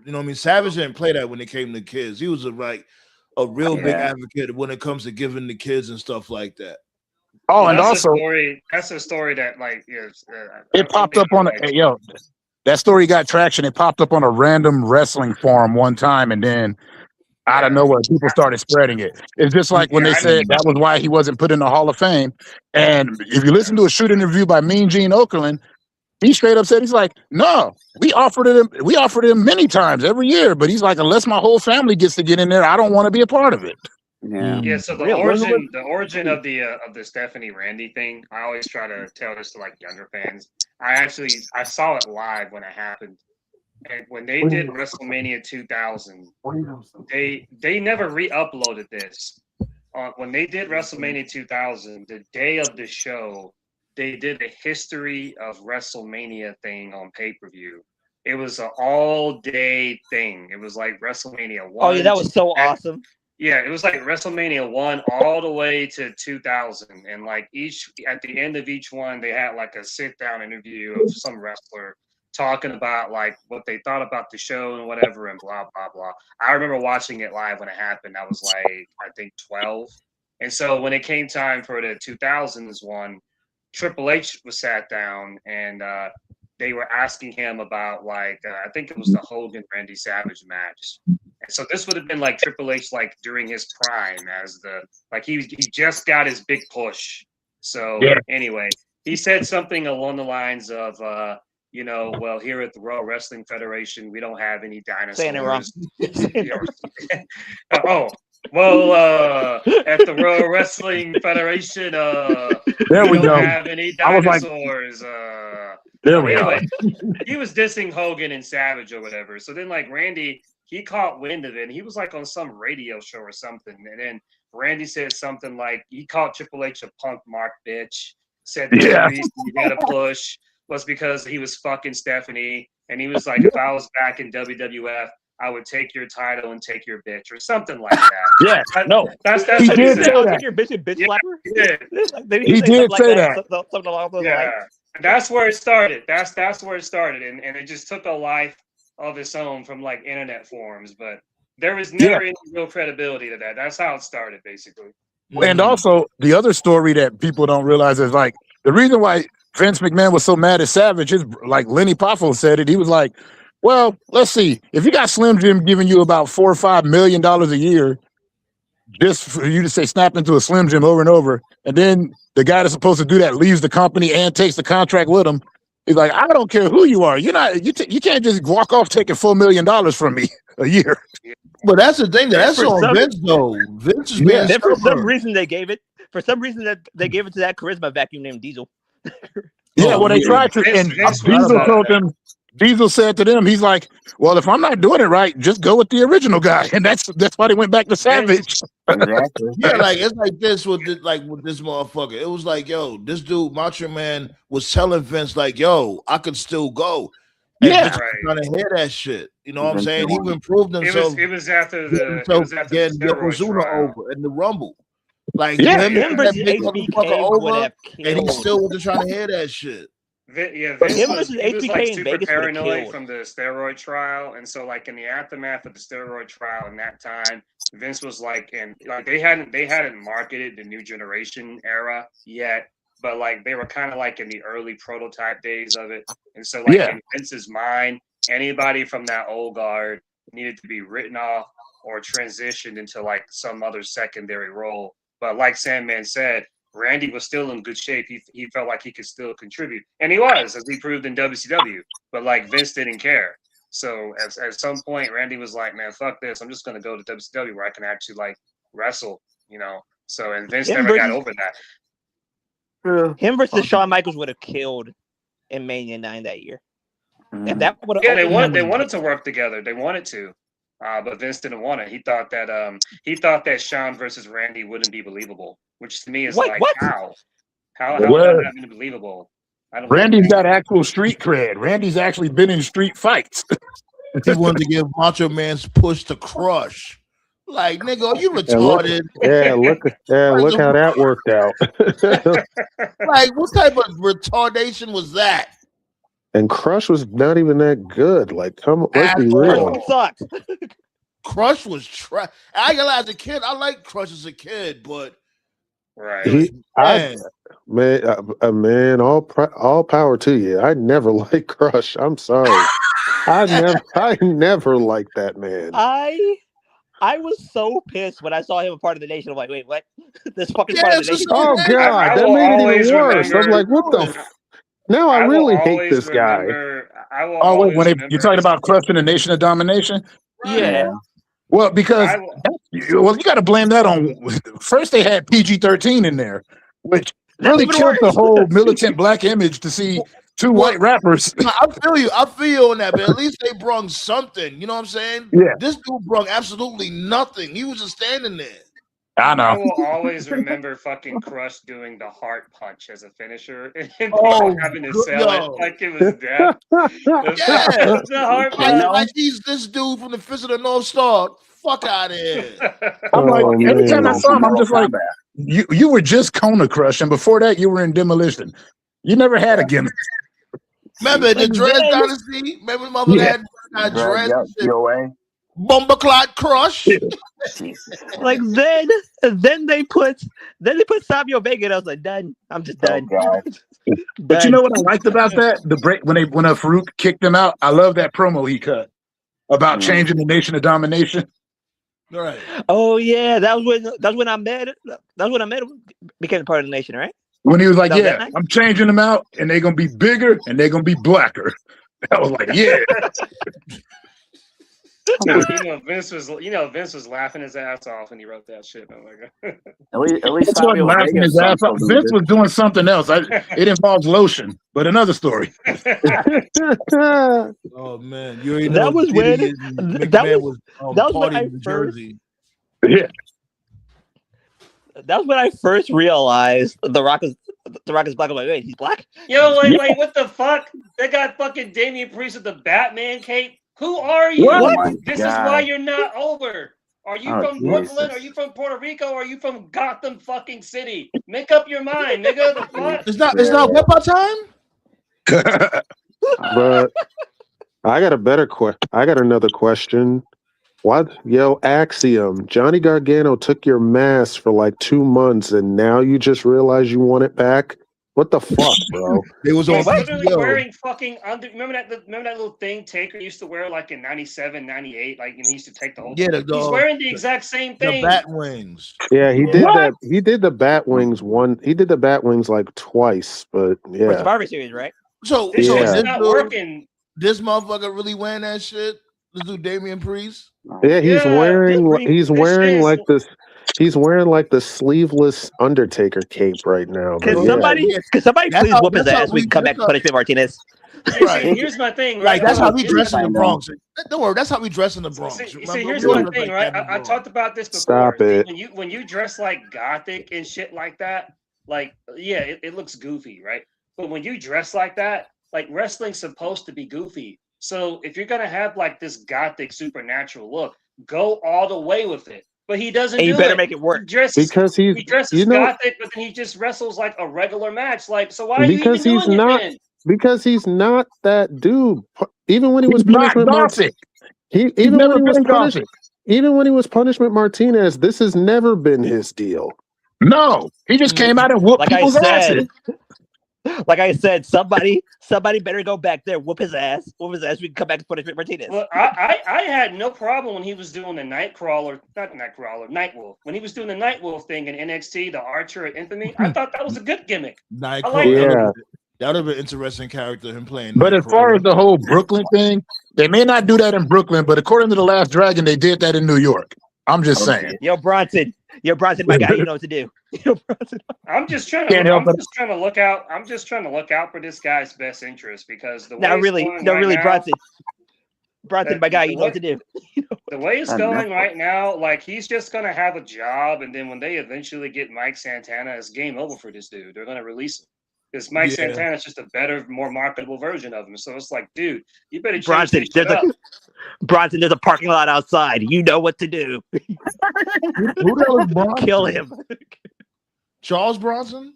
you know what I mean. Savage didn't play that when it came to kids. He was a real big advocate when it comes to giving the kids and stuff like that. Oh, and also that's a story that it popped up on that story got traction. It popped up on a random wrestling forum one time, and then out of nowhere, people started spreading it. It's just like when they said that was why he wasn't put in the Hall of Fame. And if you listen to a shoot interview by Mean Gene Okerlund, he straight up said, he's like, no, we offered him many times every year, but he's like, unless my whole family gets to get in there, I don't want to be a part of it. Yeah. So the origin of the Stephanie Randy thing, I always try to tell this to like younger fans. I saw it live when it happened. And when they did WrestleMania 2000, they never re-uploaded this. When they did WrestleMania 2000, the day of the show, they did a history of WrestleMania thing on pay-per-view. It was an all-day thing. It was like WrestleMania 1. Oh, yeah, that was so awesome. Yeah, it was like WrestleMania 1 all the way to 2000. And like at the end of each one, they had like a sit-down interview of some wrestler talking about like what they thought about the show and whatever and blah, blah, blah. I remember watching it live when it happened. I was like, I think 12. And so when it came time for the 2000s one, Triple H was sat down and they were asking him about like, I think it was the Hogan Randy Savage match. And so this would have been like Triple H, like during his prime as he just got his big push. So anyway, he said something along the lines of, well, here at the World Wrestling Federation, we don't have any dinosaurs. Saying it wrong. At the World Wrestling Federation, there we don't have any dinosaurs. There we go. He was dissing Hogan and Savage or whatever. So then, like Randy, he caught wind of it, and he was like on some radio show or something. And then Randy said something like he called Triple H a punk mark bitch. Said the reason he got a push was because he was fucking Stephanie, and he was like, if I was back in WWF, I would take your title and take your bitch or something like that. Yeah, that's he did say that. Take your bitch and bitch slapper. He did say that. Something along those lines. And that's where it started. That's where it started, and it just took a life of its own from like internet forums. But there was never any real credibility to that. That's how it started, basically. And also, the other story that people don't realize is like, the reason why Vince McMahon was so mad at Savage is like Lenny Poffo said it. He was like, Well, let's see. If you got Slim Jim giving you about $4 or $5 million a year, just for you to say snap into a Slim Jim over and over, and then the guy that's supposed to do that leaves the company and takes the contract with him. He's like, I don't care who you are. You're not. You can't just walk off taking $4 million from me a year. But that's the thing. That's on some- Vince though. Vince is Then being for some stubborn. reason they gave it. For some reason that they gave it to that charisma vacuum named Diesel. Yeah, well, they yeah. tried to, and Vince Diesel told them. Diesel said to them, he's like, "Well, if I'm not doing it right, just go with the original guy," and that's why they went back to Savage. Exactly. Yeah, like it's like this with this motherfucker. It was like, yo, this dude, Macho Man, was telling Vince like, yo, I could still go. And Yeah. Vince was Right. trying to hear that shit. You know what I'm Vince saying? didn't He want improved himself. It was after the Getting steroid Yokozuna trial. over in the Rumble. Like Yeah. him Him and that versus big motherfucker HBK would over, have and he killed. still wasn't trying to hear that shit. Vince Him was, versus he was HBK like in super Vegas would've paranoid killed. from the steroid trial, and so like in the aftermath of the steroid trial in that time, Vince was like, and like they hadn't marketed the new generation era yet, but like they were kind of like in the early prototype days of it, and so like Yeah. in Vince's mind, anybody from that old guard needed to be written off or transitioned into like some other secondary role. But like Sandman said, Randy was still in good shape. He felt like he could still contribute, and he was, as he proved in WCW. But like Vince didn't care. So at some point, Randy was like, "Man, fuck this! I'm just gonna go to WCW where I can actually like wrestle." You know. So and Vince Him never got versus- over that. Him versus Shawn Michaels would have killed in Mania 9 that year. And that would have Yeah, they wanted to work together. They wanted to, but Vince didn't want it. He thought that Shawn versus Randy wouldn't be believable, which to me is What? like What? how Well, is that even believable? I don't Randy's think got actual street cred. Randy's actually been in street fights. He wanted to give Macho Man's push to Crush. Like, nigga, are you retarded? Look how that worked out. Like, what type of retardation was that? And Crush was not even that good. Like, come on, let's be At all. real. It sucks. Crush was trash. I ain't gonna lie, as a kid, I liked Crush as a kid, but right. man, All power to you. I never liked Crush. I'm sorry. I never liked that man. I was so pissed when I saw him a part of the nation. I'm like, wait, what? This fucking Yeah, part of it's the just nation. so Oh bad. God, I that will made it always even worse. I'm remember- like, what the? Now I will really hate always this guy. remember- I will Oh, wait, always when remember you're talking his- about crushing the Nation of Domination? Yeah. Well, because I will- you got to blame that on. First, they had PG-13 in there, which That's really even killed the worse. whole militant black image to see two white rappers. No, I feel you on that, but at least they brung something. You know what I'm saying? Yeah. This dude brung absolutely nothing. He was just standing there. I I know. will always remember fucking Crush doing the heart punch as a finisher and Oh, having to good- sell yo. it like it was death. Yeah. The heart Like, punch. like he's this dude from the Fist of the North Star. Fuck out of here. I'm like, Oh, anytime I man. saw him, I'm just like, you were just Kona Crush, and before that, you were in Demolition. You never had a gimmick. Remember the Like Dread then- Dynasty? Remember the mother Yeah. had Dread? DOA. Bomberclot Crush. Like then they put Savio Vega and I was like, done. I'm just done. God. But you know what I liked about that? The break when Farouk kicked him out. I love that promo he cut about changing the Nation of Domination. Right. Oh yeah, that was when Ahmed became part of the nation, right? When he was like, That was "Yeah, that night? I'm changing them out, and they're gonna be bigger, and they're gonna be blacker." I was like, "Yeah." Vince was laughing his ass off when he wrote that shit. I'm like, At least Vince wasn't laughing his ass off. Vince was doing something else. It involves lotion, but another story. Oh man, you already That know was when- Diddy and that McMahon was when partying I in New first- Jersey. Yeah, That was when I first realized The Rock is black. I'm like, wait, he's black? yo, wait, what the fuck? They got fucking Damian Priest with the Batman cape. Who are you? What? Oh my This God. is why you're not over. Are you Oh, from Jesus. Brooklyn? Are you from Puerto Rico? Are you from Gotham fucking City? Make up your mind, nigga. The fuck? It's not Wepa time. But I got another question. What? Yo, Axiom. Johnny Gargano took your mask for like 2 months and now you just realize you want it back? What the fuck, bro? They was on He's literally PTO. wearing fucking under. Remember that little thing Taker used to wear like in 97, 98? Like, he used to take the whole. Yeah, He's wearing the exact same the thing. bat wings. Yeah, he did What? that. He did the bat wings one. He did the bat wings like twice, but For yeah. Survivor Series, right? So, This so Yeah. shit's this not dude, working. this motherfucker really wearing that shit? This dude Damian Priest? Yeah, he's Yeah, wearing this- he's this wearing is- like this. He's wearing like the sleeveless Undertaker cape right now. Can But Yeah. somebody, Yeah. can somebody That's please how- whoop his that's how ass? We we- can come back that's to Punishment Martinez. Right. Here's my thing, Like right? that's how we Here's dress in the I know. Bronx. Don't worry, that's how we dress in the Bronx. See, Remember, here's we my dress thing, like right? that in the I Bronx. talked about this before. Stop it. When you dress like gothic and shit like that, like, yeah, it looks goofy, right? But when you dress like that, like, wrestling's supposed to be goofy. So if you're gonna have like this gothic supernatural look, go all the way with it. But he doesn't. And you do better it. make it work. because He he's dresses you know gothic, but then he just wrestles like a regular match. Like, so why are you even because he's doing not it then? because he's not that dude. Even when he was He's not punishment gothic. He's even never when he was been punished, gothic. even when he was punishment Martinez, this has never been his deal. No, he just came out and whooped Like I people's asses. said, somebody better go back there, whoop his ass. We can come back to Punishment Martinez. Well, I had no problem when he was doing the Nightcrawler, not Nightcrawler, Nightwolf. When he was doing the Nightwolf thing in NXT, the Archer at Infamy, I thought that was a good gimmick. Nightcrawler. I like Yeah. That would have been an interesting character, him playing. But as far as the whole Brooklyn thing, they may not do that in Brooklyn, but according to The Last Dragon, they did that in New York. I'm just saying. Yo, Bronson, my guy, you know what to do. Yo, Bronson. I'm just trying Can't to. help I'm it. just trying to look out. I'm just trying to look out for this guy's best interest because the way No, it's really, going right now, Bronson, my guy, you know what to do. the way it's I going know. right now, like, he's just gonna have a job, and then when they eventually get Mike Santana, it's game over for this dude. They're gonna release him because Mike Yeah. Santana is just a better, more marketable version of him. So it's like, dude, you better change Bronson, this shit up. Bronson, there's a parking lot outside. You know what to do. who the hell is Bronson? Kill him. Charles Bronson?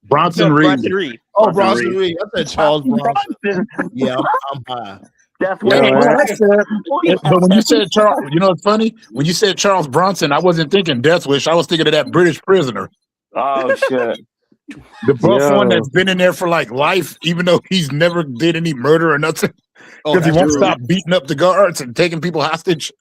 Bronson No, Reed. Bronson Reed. Oh, Bronson Bronson Reed. I said Charles Bronson. Yeah, I'm high. That's Yeah, what Well, I said- but when you said Charles, you know what's funny? When you said Charles Bronson, I wasn't thinking Death Wish. I was thinking of that British prisoner, Oh shit. the buff Yo. one that's been in there for like life, even though he's never did any murder or nothing, Oh, because he that's won't true. stop beating up the guards and taking people hostage.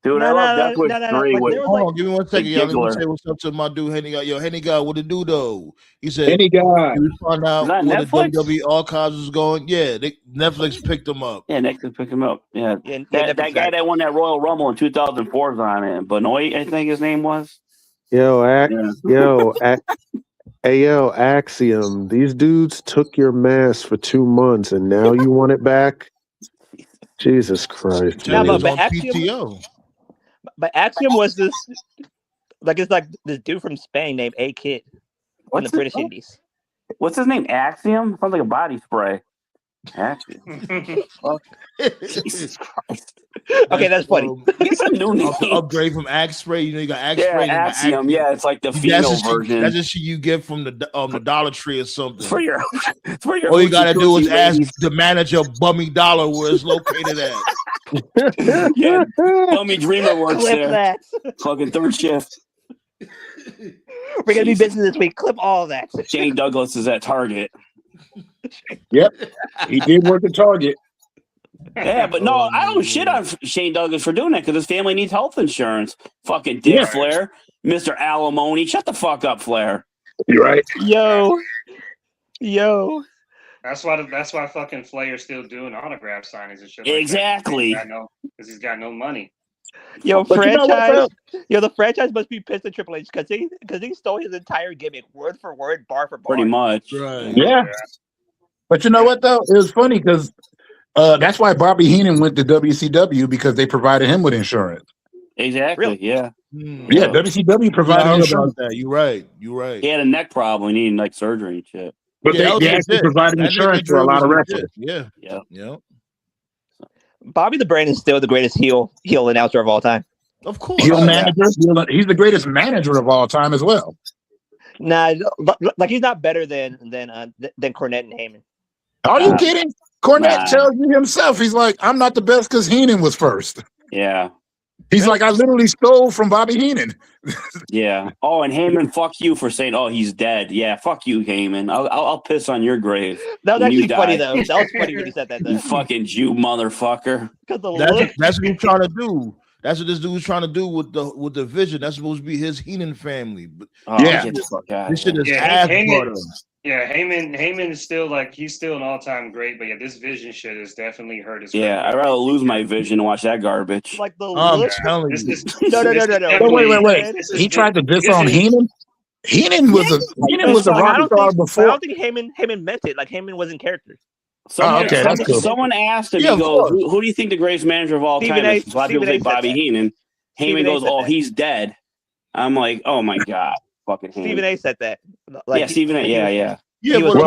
Dude, I love Death Wish 3 but with there was Hold on, give me 1 second, y'all. Let me Giggler. say what's up to my dude Henny God. Yo, Henny God, what to do though? He said Any guy. he found out Is that where the Netflix? WWE archives was going. Yeah, Netflix picked them up. Yeah, next to pick him up. Yeah. That That guy that won that Royal Rumble in 2004 is on it. Benoit, I think his name was. Yo, hey, yo, Axiom. These dudes took your mask for 2 months, and now you want it back? Jesus Christ! Yeah, He man. was but on Axiom- PTO. But Axiom was this, it's like this dude from Spain named A Kid in What's the his British name? Indies. What's his name? Axiom? Sounds like a body spray. Axiom. Jesus Christ. Okay, that's funny. Get some new name. Upgrade from Axe Spray. You know, you got Axe Yeah, Spray. and you got Axiom. Yeah, it's like the female That's just version. that's just shit you get from the Dollar Tree or something. It's for your. It's for your. All you gotta do is hoochie-coochie ask ladies. the manager of Bummy Dollar where it's located at. Yeah, Dummy Dreamer works Clip there. that. Fucking third shift. We're gonna be busy this week. Clip all that. Shane Douglas is at Target. He did work at Target. Yeah, but no, I don't shit on Shane Douglas for doing that because his family needs health insurance. Fucking Dick Yeah. Flair, Mr. Alimony. Shut the fuck up, Flair. You're right. Yo. That's why fucking Flair's still doing autograph signings and shit. Like Exactly. Because he's got no money. Yo, But you know what, franchise. though? Yo, the franchise must be pissed at Triple H because he stole his entire gimmick, word for word, bar for bar. Pretty much. Right. Yeah. But you know what though? It was funny because that's why Bobby Heenan went to WCW because they provided him with insurance. Exactly. Really? Yeah. Yeah, WCW I provided heard insurance, about that. You're right. You're right. He had a neck problem. He needed like surgery and shit. but Yeah, that was they actually legit. provided That insurance nigga for a lot of was wrestlers. legit. Yeah. Yeah. Yeah. Bobby the Brain is still the greatest heel announcer of all time. Of course. Heel manager. He's the greatest manager of all time as well. Nah, like he's not better than Cornette and Heyman. Are you kidding? Cornette Nah. tells you himself. He's like, I'm not the best because Heenan was first. Yeah. He's like, I literally stole from Bobby Heenan. Yeah. Oh, and Heyman, fuck you for saying, "Oh, he's dead." Yeah, fuck you, Heyman. I'll piss on your grave. That was when you actually funny die. though. That was funny when he said that. You Though. fucking Jew motherfucker. Because the look. That's what he's trying to do. That's what this dude's trying to do with the vision. That's supposed to be his Heenan family. But Get the fuck out this of shit here. is half butter. Yeah, Heyman is still he's still an all-time great, but yeah, this vision shit has definitely hurt his. Yeah, I'd rather lose my vision and watch that garbage. Like the I'm look. telling you. No. Wait. He tried to diss on Heenan. Heenan was a rock star before. I don't think Heyman meant it. Like Heyman was in character. Someone asked him, he goes, who do you think the greatest manager of all time is? A lot of people say Bobby Heenan. Heyman goes, oh, he's dead. I'm like, oh my God. Fucking Heyman. Stephen A said that. Stephen A. Yeah. Yeah, but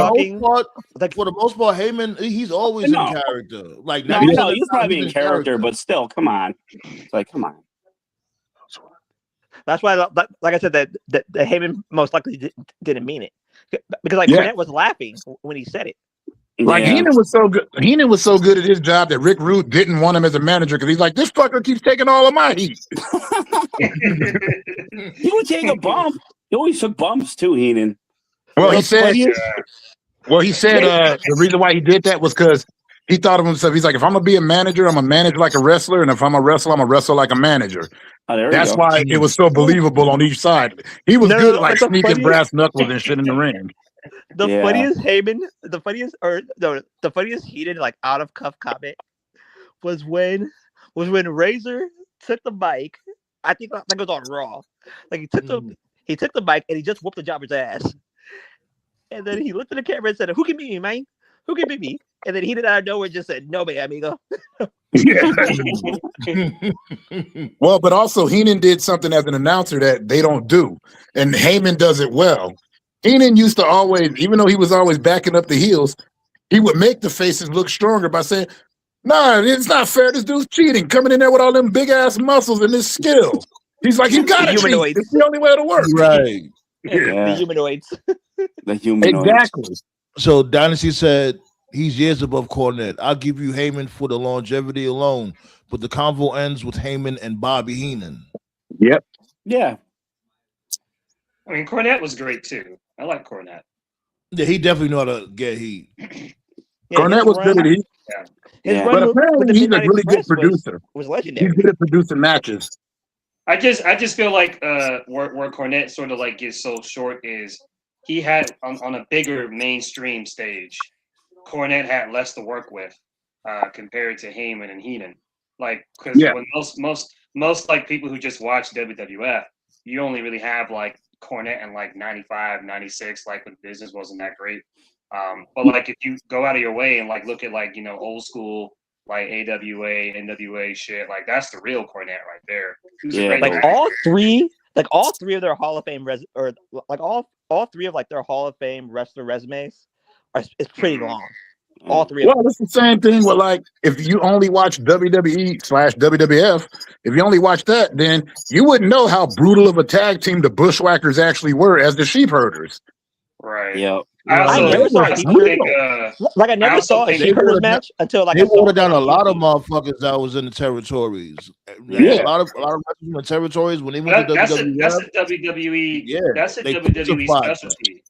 for the most part, Heyman, he's always in character. Like, no, he's probably in character, but still, come on. It's like, come on. That's why, like I said, that Heyman most likely didn't mean it, because Cornette was laughing when he said it. Like Heenan was so good. Heenan was so good at his job that Rick Rude didn't want him as a manager because he's like, this fucker keeps taking all of my heat. He would take a bump. He always took bumps too, Heenan. Well, he said the reason why he did that was because he thought of himself. He's like, if I'm gonna be a manager, I'm gonna manage like a wrestler, and if I'm a wrestler, I'm gonna wrestle like a manager. That's why it was so believable on each side. He was good at like sneaking brass knuckles and shit in the ring. The funniest heated like out of cuff comment was when Razor took the mic. I think that was on Raw. Like he took the mic and he just whooped the jobber's ass. And then he looked at the camera and said, "Who can beat me, man? Who can beat me?" And then he did out of nowhere just said, "No, me, amigo." Well, but also Heenan did something as an announcer that they don't do, and Heyman does it well. Heenan used to always, even though he was always backing up the heels, he would make the faces look stronger by saying, "Nah, it's not fair. This dude's cheating, coming in there with all them big ass muscles and this skill." He's like, "You got to cheat. It's the only way to work." Right. The humanoids. The humanoids. Exactly. So Dynasty said he's years above Cornette. I'll give you Heyman for the longevity alone, but the convo ends with Heyman and Bobby Heenan. Yep. Yeah. I mean, Cornette was great too. I like Cornette. Yeah, he definitely know how to get heat. Cornette was good at heat. But apparently he's a really good producer. Was legendary. He's good at producing matches. I just feel like where Cornette sort of like gets so short is he had on a bigger mainstream stage. Cornette had less to work with compared to Heyman and Heenan. Like because when most like people who just watch WWF, you only really have like Cornette in like 95, 96, like when the business wasn't that great. But like if you go out of your way and like look at like old school like AWA, NWA shit, like that's the real Cornette right there. Like all three of their Hall of Fame all three of like their Hall of Fame wrestler resumes is pretty long. All three of them. Well, it's the same thing with like if you only watch WWE/WWF, if you only watch that, then you wouldn't know how brutal of a tag team the Bushwhackers actually were as the Sheep Herders. Right. Yeah. I never saw a Sheep Herders match until like they watered down a lot of motherfuckers that was in the territories. Yeah, a lot of wrestlers in the territories when they went to WWE. That's a WWE. Yeah, that's a WWE specialty.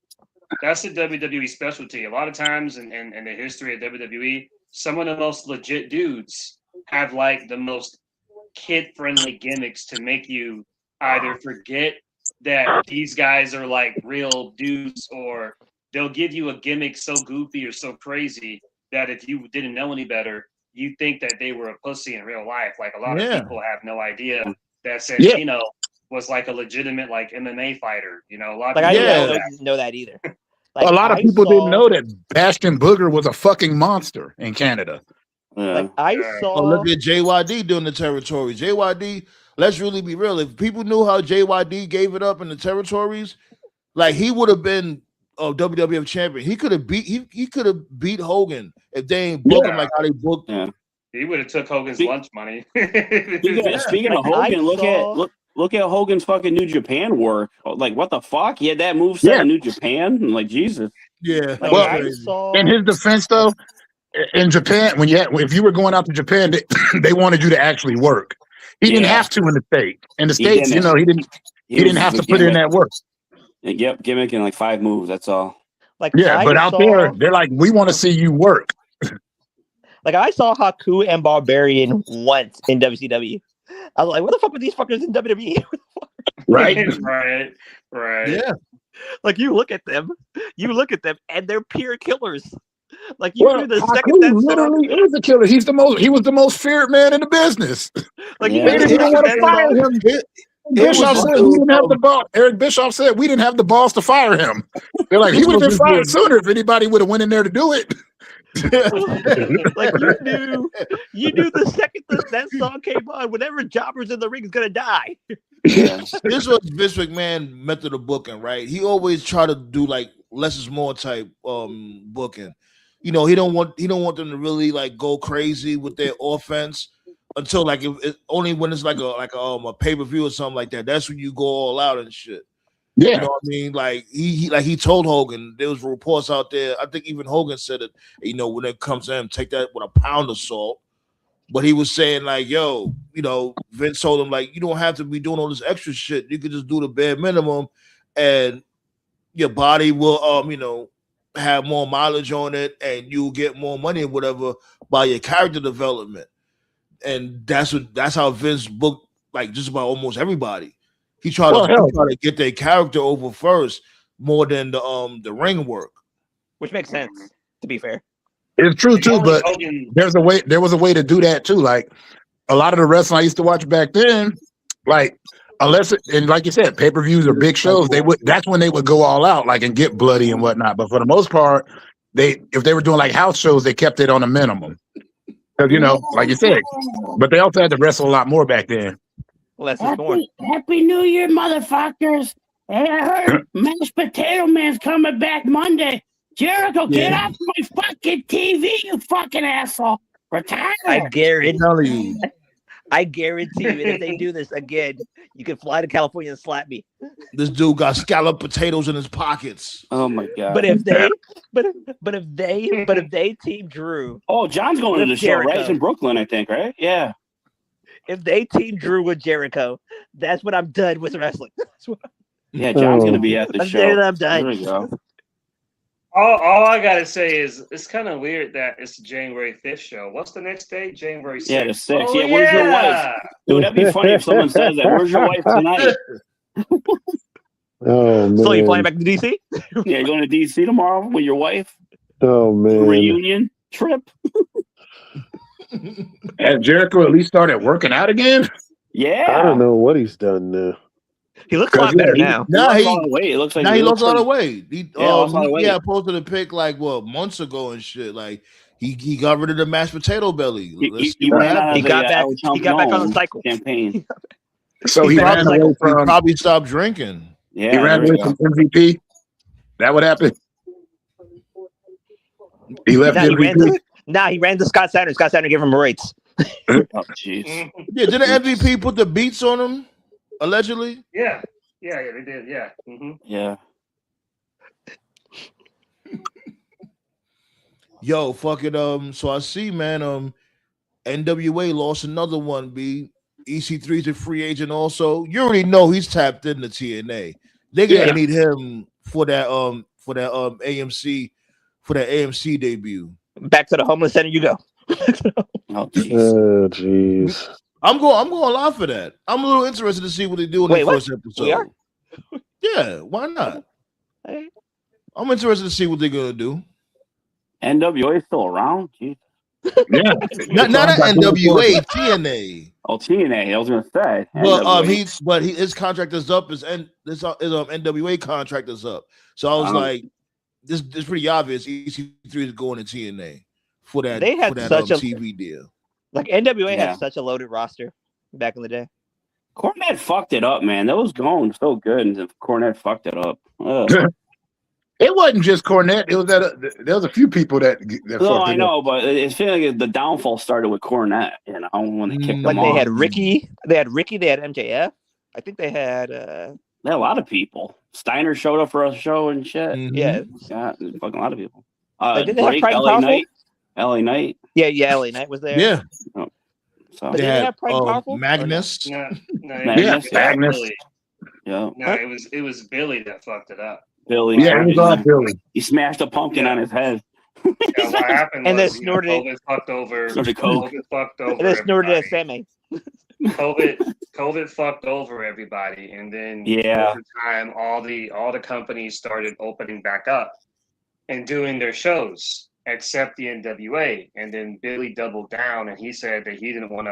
That's a WWE specialty. A lot of times in the history of WWE, some of the most legit dudes have like the most kid-friendly gimmicks to make you either forget that these guys are like real dudes, or they'll give you a gimmick so goofy or so crazy that if you didn't know any better, you think that they were a pussy in real life. Like a lot of people have no idea that Santino was like a legitimate like MMA fighter. A lot of people didn't know that either. Like, a lot of people didn't know that Bastion Booger was a fucking monster in Canada. Like I saw. Look at JYD doing the territory. JYD, let's really be real. If people knew how JYD gave it up in the territories, like he would have been a WWF champion. He could have beat Hogan if they ain't book him like how they booked him. He would have took Hogan's lunch money. Speaking of Hogan, look at Hogan's fucking New Japan work. Like, what the fuck? He had that moveset in New Japan? Like, Jesus. Yeah. Like, well, in his defense, though, in Japan, if you were going out to Japan, they wanted you to actually work. He didn't have to in the States. In the States, you know, he didn't have to put in that work. Yep, gimmick in like 5 moves. That's all. Like, yeah, but out there, they're like, we want to see you work. Like, I saw Haku and Barbarian once in WCW. I was like, what the fuck were these fuckers in WWE? Right. Right. Yeah. Like, you look at them, and they're pure killers. Like, you knew the second Haku that literally is a killer. He was the most feared man in the business. Like, they didn't even want to fire him. Bischoff said we didn't have the ball. Eric Bischoff said we didn't have the balls to fire him. They're like, he would have been fired sooner if anybody would have went in there to do it. Like, you knew the second that song came on, whenever Jobber's in the ring is gonna die. Yeah. This was Vince McMahon method of booking, right? He always try to do like less is more type booking. You know, he don't want them to really like go crazy with their offense until like only when it's like a pay-per-view or something like that. That's when you go all out and shit. Yeah, you know what I mean? Like he told Hogan, there was reports out there. I think even Hogan said it. You know, when it comes to him, take that with a pound of salt. But he was saying like, yo, you know, Vince told him like, you don't have to be doing all this extra shit. You could just do the bare minimum, and your body will, you know, have more mileage on it, and you'll get more money or whatever by your character development. And that's how Vince booked like just about almost everybody. He tried to get their character over first more than the ring work, which makes sense. To be fair, it's true too. But there was a way to do that too. Like a lot of the wrestling I used to watch back then, like and like you said, pay-per-views or big shows, that's when they would go all out, like and get bloody and whatnot. But for the most part, if they were doing like house shows, they kept it on a minimum. Because you know, like you said, but they also had to wrestle a lot more back then. Happy New Year, motherfuckers. Hey, I heard Mashed Potato Man's coming back Monday. Jericho, get off my fucking TV, you fucking asshole. Retire. I guarantee you, if they do this again, you can fly to California and slap me. This dude got scalloped potatoes in his pockets. Oh my god! But if they team Drew, John's going to the show, right? It's in Brooklyn, I think, right? Yeah. If they team Drew with Jericho, that's when I'm done with wrestling. Yeah, John's going to be at the show. I'm done. There we go. All I gotta say is it's kind of weird that it's the January 5th show. What's the next date? January 6th. Yeah, the 6th. Oh, yeah, where's your wife? Dude, that'd be funny if someone says that. Where's your wife tonight? Oh man. So you flying back to DC? Yeah, going to DC tomorrow with your wife? Oh man. Reunion trip? Has Jericho at least started working out again? Yeah. I don't know what he's done now. He looks a lot better now. He lost a lot of weight. It looks like he lost a lot of weight. He posted a pic like months ago and shit. Like he got rid of the mashed potato belly. He got back on the cycle campaign. So he probably stopped drinking. Yeah, he ran away from MVP. That would happen. He left MVP. He ran to Scott Steiner. Scott Steiner gave him rates. Oh jeez. Yeah, did the MVP put the beats on him? Allegedly? Yeah, they did. Yeah. Mm-hmm. Yeah. Yo, fucking so I see, man. NWA lost another one. EC3's a free agent also. You already know he's tapped into TNA. They're gonna need him for that AMC debut. Back to the homeless center you go. Oh jeez. Jeez. I'm going live for that. I'm a little interested to see what they do in the first episode. We are? Yeah, why not? I'm interested to see what they're gonna do. NWA is still around? Jeez. Yeah. not at NWA, TNA. Oh, TNA. I was gonna say. But his contract is up. His NWA contract is up. So I was like, this is pretty obvious. EC3 is going to TNA for that. They had such a TV deal. Like NWA had such a loaded roster back in the day. Cornette fucked it up, man. That was going so good, and Cornette fucked it up. It wasn't just Cornette. It was there was a few people that no, I know, but it's feeling like the downfall started with Cornette. You know, when they kicked them off. They had Ricky. They had MJF. I think they had. They had a lot of people. Steiner showed up for a show and shit. Mm-hmm. Yeah, fucking a lot of people. Did they have LA Knight. Yeah, LA Knight was there. Yeah. So But they didn't have Pride Powerful? Magnus. No, Magnus, Magnus. Billy. yeah, No, it was Billy that fucked it up. Billy. Yeah, it was on Billy. He smashed a pumpkin on his head. Yeah, what happened And was then snorted it. COVID fucked over. Snorted coke. COVID fucked over. And then snorted it at everybody. Sandman. COVID fucked over everybody, and then Yeah. over time, all the companies started opening back up and doing their shows, except the NWA. And then Billy doubled down, and he said that he didn't want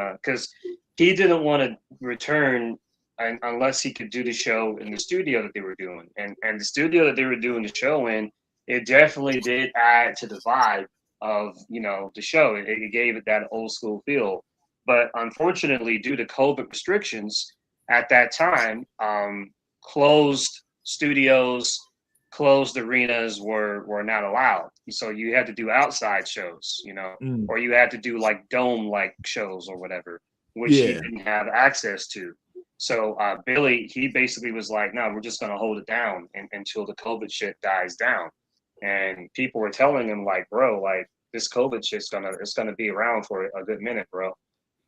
to return unless he could do the show in the studio that they were doing, and the studio that they were doing the show in, it definitely did add to the vibe of the show. It gave it that old school feel. But unfortunately, due to COVID restrictions at that time, closed studios, closed arenas were not allowed. So you had to do outside shows, or you had to do like dome-like shows or whatever, which he didn't have access to. So Billy, he basically was like, no, we're just going to hold it down until the COVID shit dies down. And people were telling him like, bro, like this COVID shit's it's gonna be around for a good minute, bro.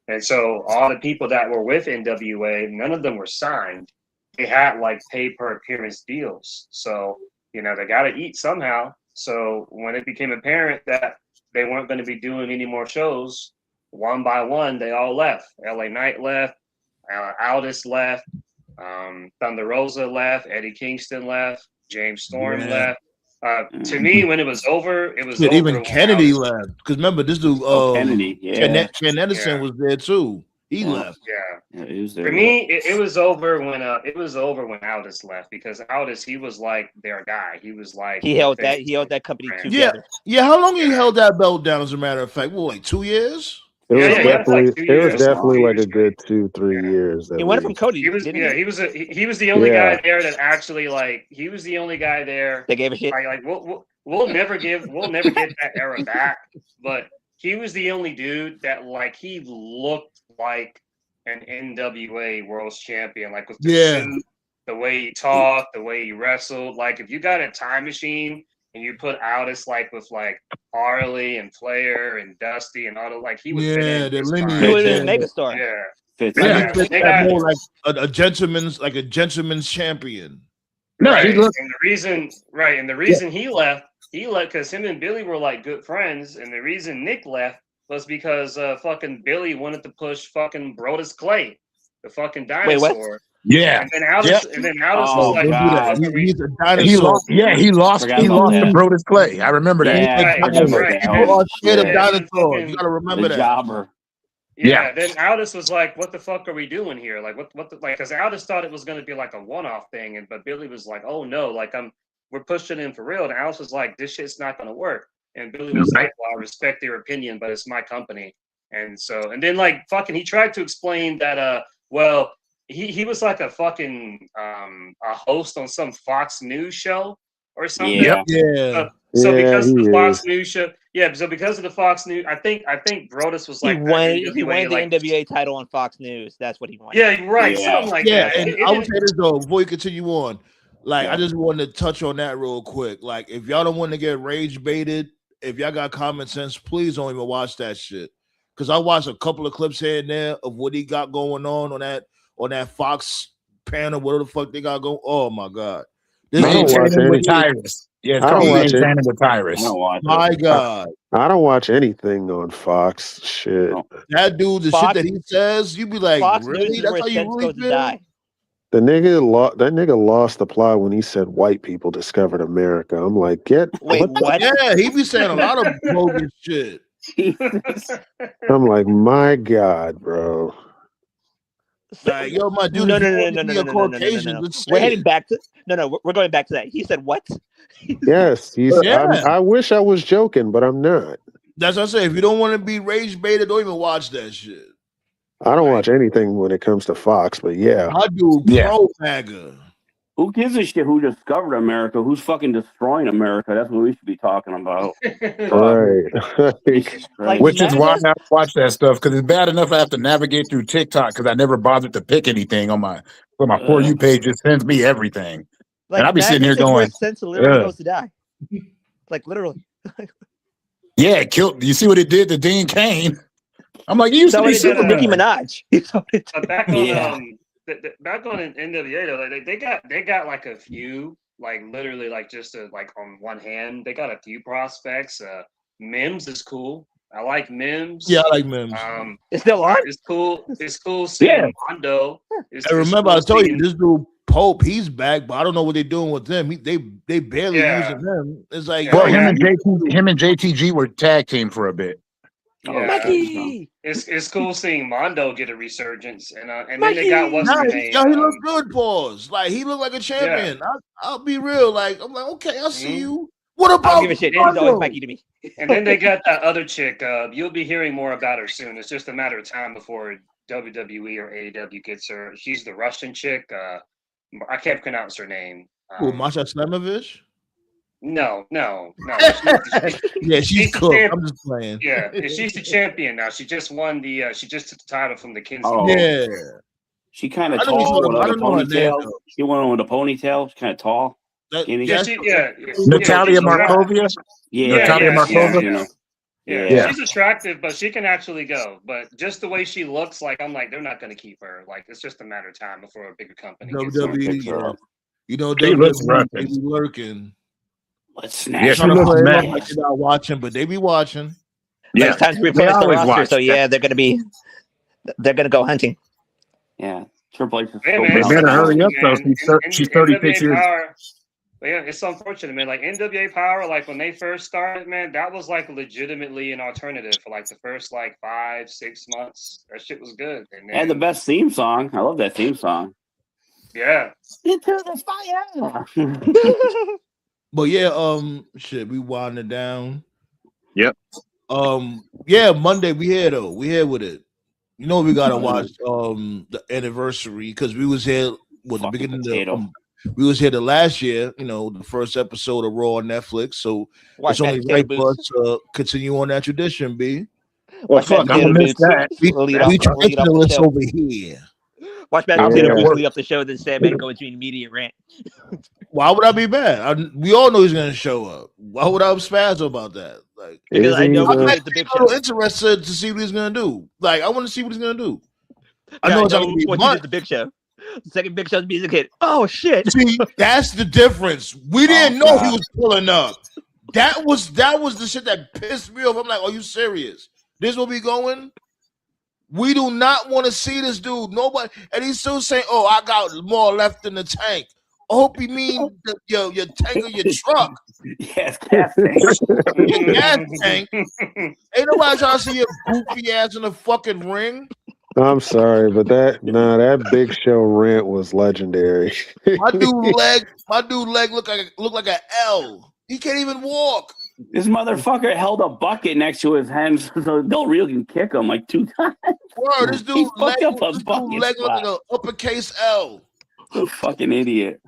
And so all the people that were with NWA, none of them were signed. They had like pay per appearance deals. So, they got to eat somehow. So when it became apparent that they weren't going to be doing any more shows, one by one, they all left. LA Knight left, Aldis left, Thunder Rosa left, Eddie Kingston left, James Storm left. To me, when it was over, it was over. Even Kennedy left, because remember this dude. Kennedy, Ken Edison was there too. He left. Yeah, he was there. For me, it was over when Aldis left, because Aldis, he was like their guy. He was like he held that company together. Yeah. How long he held that belt down? As a matter of fact, like 2 years. It was definitely definitely like a good 2-3 years. He went from Cody. He was the only guy there that actually he was the only guy there. They gave a shit. Like we'll never get that era back. But he was the only dude that he looked like an NWA World Champion, like with the suit, the way he talked, the way he wrestled. Like if you got a time machine and you put Aldis with Harley and Flair and Dusty and all the he would fit in. He would have been a megastar. More like a gentleman's champion. No, right. And the reason he left because him and Billy were good friends, and the reason Nick left was because fucking Billy wanted to push fucking Brodus Clay, the fucking dinosaur. Wait, what? Yeah. And then Aldis was like, he's a dinosaur. He lost to Brodus Clay. I remember that. Scared of dinosaurs. You gotta remember that. Jobber. Yeah. Then Aldis was like, "What the fuck are we doing here? Because Aldis thought it was going to be like a one-off thing, but Billy was like, "Oh no, we're pushing in for real." And Aldis was like, "This shit's not going to work." And Billy was like, "Well, I respect their opinion, but it's my company." And then he tried to explain that he was like a fucking a host on some Fox News show or something. So because of the Fox News show, because of the Fox News, I think Brodus was like he won the NWA title on Fox News. That's what he won. Yeah, right. Something like that. And I would say this though, before you continue on, I just wanted to touch on that real quick. If y'all don't want to get rage baited, if y'all got common sense, please don't even watch that shit. Because I watched a couple of clips here and there of what he got going on that Fox panel, whatever the fuck they got going. Oh my god. I don't watch any Tyrus. Yeah, I don't watch any with Tyrus. My God. I don't watch anything on Fox. Shit. That dude, the shit that he says, you be like, Fox really? That's how you really feel? That nigga lost the plot when he said white people discovered America. I'm like, what? Yeah, he be saying a lot of bogus shit. I'm like, my God, bro. Yo, my dude, no. We're heading back to we're going back to that. He said what? Yes, I wish I was joking, but I'm not. That's what I say. If you don't want to be rage baited, don't even watch that shit. I don't watch anything when it comes to Fox, but yeah. I do pro MAGA. Who gives a shit who discovered America? Who's fucking destroying America? That's what we should be talking about. Right. Which is why I watch that stuff, because it's bad enough I have to navigate through TikTok because I never bothered to pick anything on my For You page. It sends me everything. And I'll be sitting here going, Sense literally goes to die. Literally. Yeah, it killed. You see what it did to Dean Cain? I'm like, you used to be Nicki Superman. Minaj. But back on back on NWA though, like, they got like a few, like literally like just like on one hand, they got a few prospects. Mims is cool. I like Mims. Yeah, I like Mims. It's still on. It's cool. It's cool seeing Mondo. I remember I told you this dude Pope, he's back, but I don't know what they're doing with them. They barely using him. It's like, well, him and JTG were tag team for a bit. Yeah, it's cool seeing Mondo get a resurgence, and then they got what's her name. Yo, he looks good, pause. Like he looked like a champion. Yeah. I'll be real. Like I'm like, okay, I see you. What about? I don't give a shit. He's always Mikey to me. And then they got that other chick. You'll be hearing more about her soon. It's just a matter of time before WWE or AEW gets her. She's the Russian chick. I can't pronounce her name. Masha Slamovich? No. Yeah, she's cool. I'm just playing. Yeah, she's the champion now. She just won the. She just took the title from the Kinsey. Oh, yeah. She kind of tall with a ponytail. She went on with a ponytail. She's kind of tall. Natalia Markovia. Natalia Markovia. Yeah, she's attractive, but she can actually go. But just the way she looks, like I'm like, they're not going to keep her. Like it's just a matter of time before a bigger company gets her. You know, they be lurking. Let's snatch. She looks mad. Like they're not watching, but they be watching. Yeah, it's time to replace the roster. So yeah, they're gonna go hunting. Yeah, Triple H. They better hurry up though. She's 36 years. But yeah, it's unfortunate, man. Like NWA Power, like when they first started, man, that was like legitimately an alternative for like the first like 5-6 months. That shit was good. And the best theme song. I love that theme song. Yeah. Into the fire. But yeah, shit, we winding it down. Yep. Yeah, Monday we here though. We here with it. You know we gotta watch the anniversary because we was here with the beginning of we was here the last year, you know, the first episode of Raw on Netflix. So it's only right for us to continue on that tradition, B. Well, fuck, I'm gonna miss that. We traditionalists over here. Watch Matt Potato Boots lead up the show, then Sandman go into an immediate rant. Why would I be mad? We all know he's gonna show up. Why would I spaz about that? Like, because I know I'm interested to see what he's gonna do. Like, I want to see what he's gonna do. I know it's gonna be what you did the Big Show. The second Big Show's music hit. Oh shit! See, that's the difference. We didn't know he was pulling up. That was the shit that pissed me off. I'm like, are you serious? This will be going. We do not want to see this dude. Nobody, and he's still saying, "Oh, I got more left in the tank." I hope you mean your tank of your truck. Yes, gas tank. Your gas tank. Ain't nobody trying to see your goofy ass in the fucking ring. I'm sorry, but that Big Show rant was legendary. My dude leg look like an L. He can't even walk. This motherfucker held a bucket next to his hands so Del Rio can kick him like 2 times. Bro, this dude leg look like an uppercase L. A fucking idiot.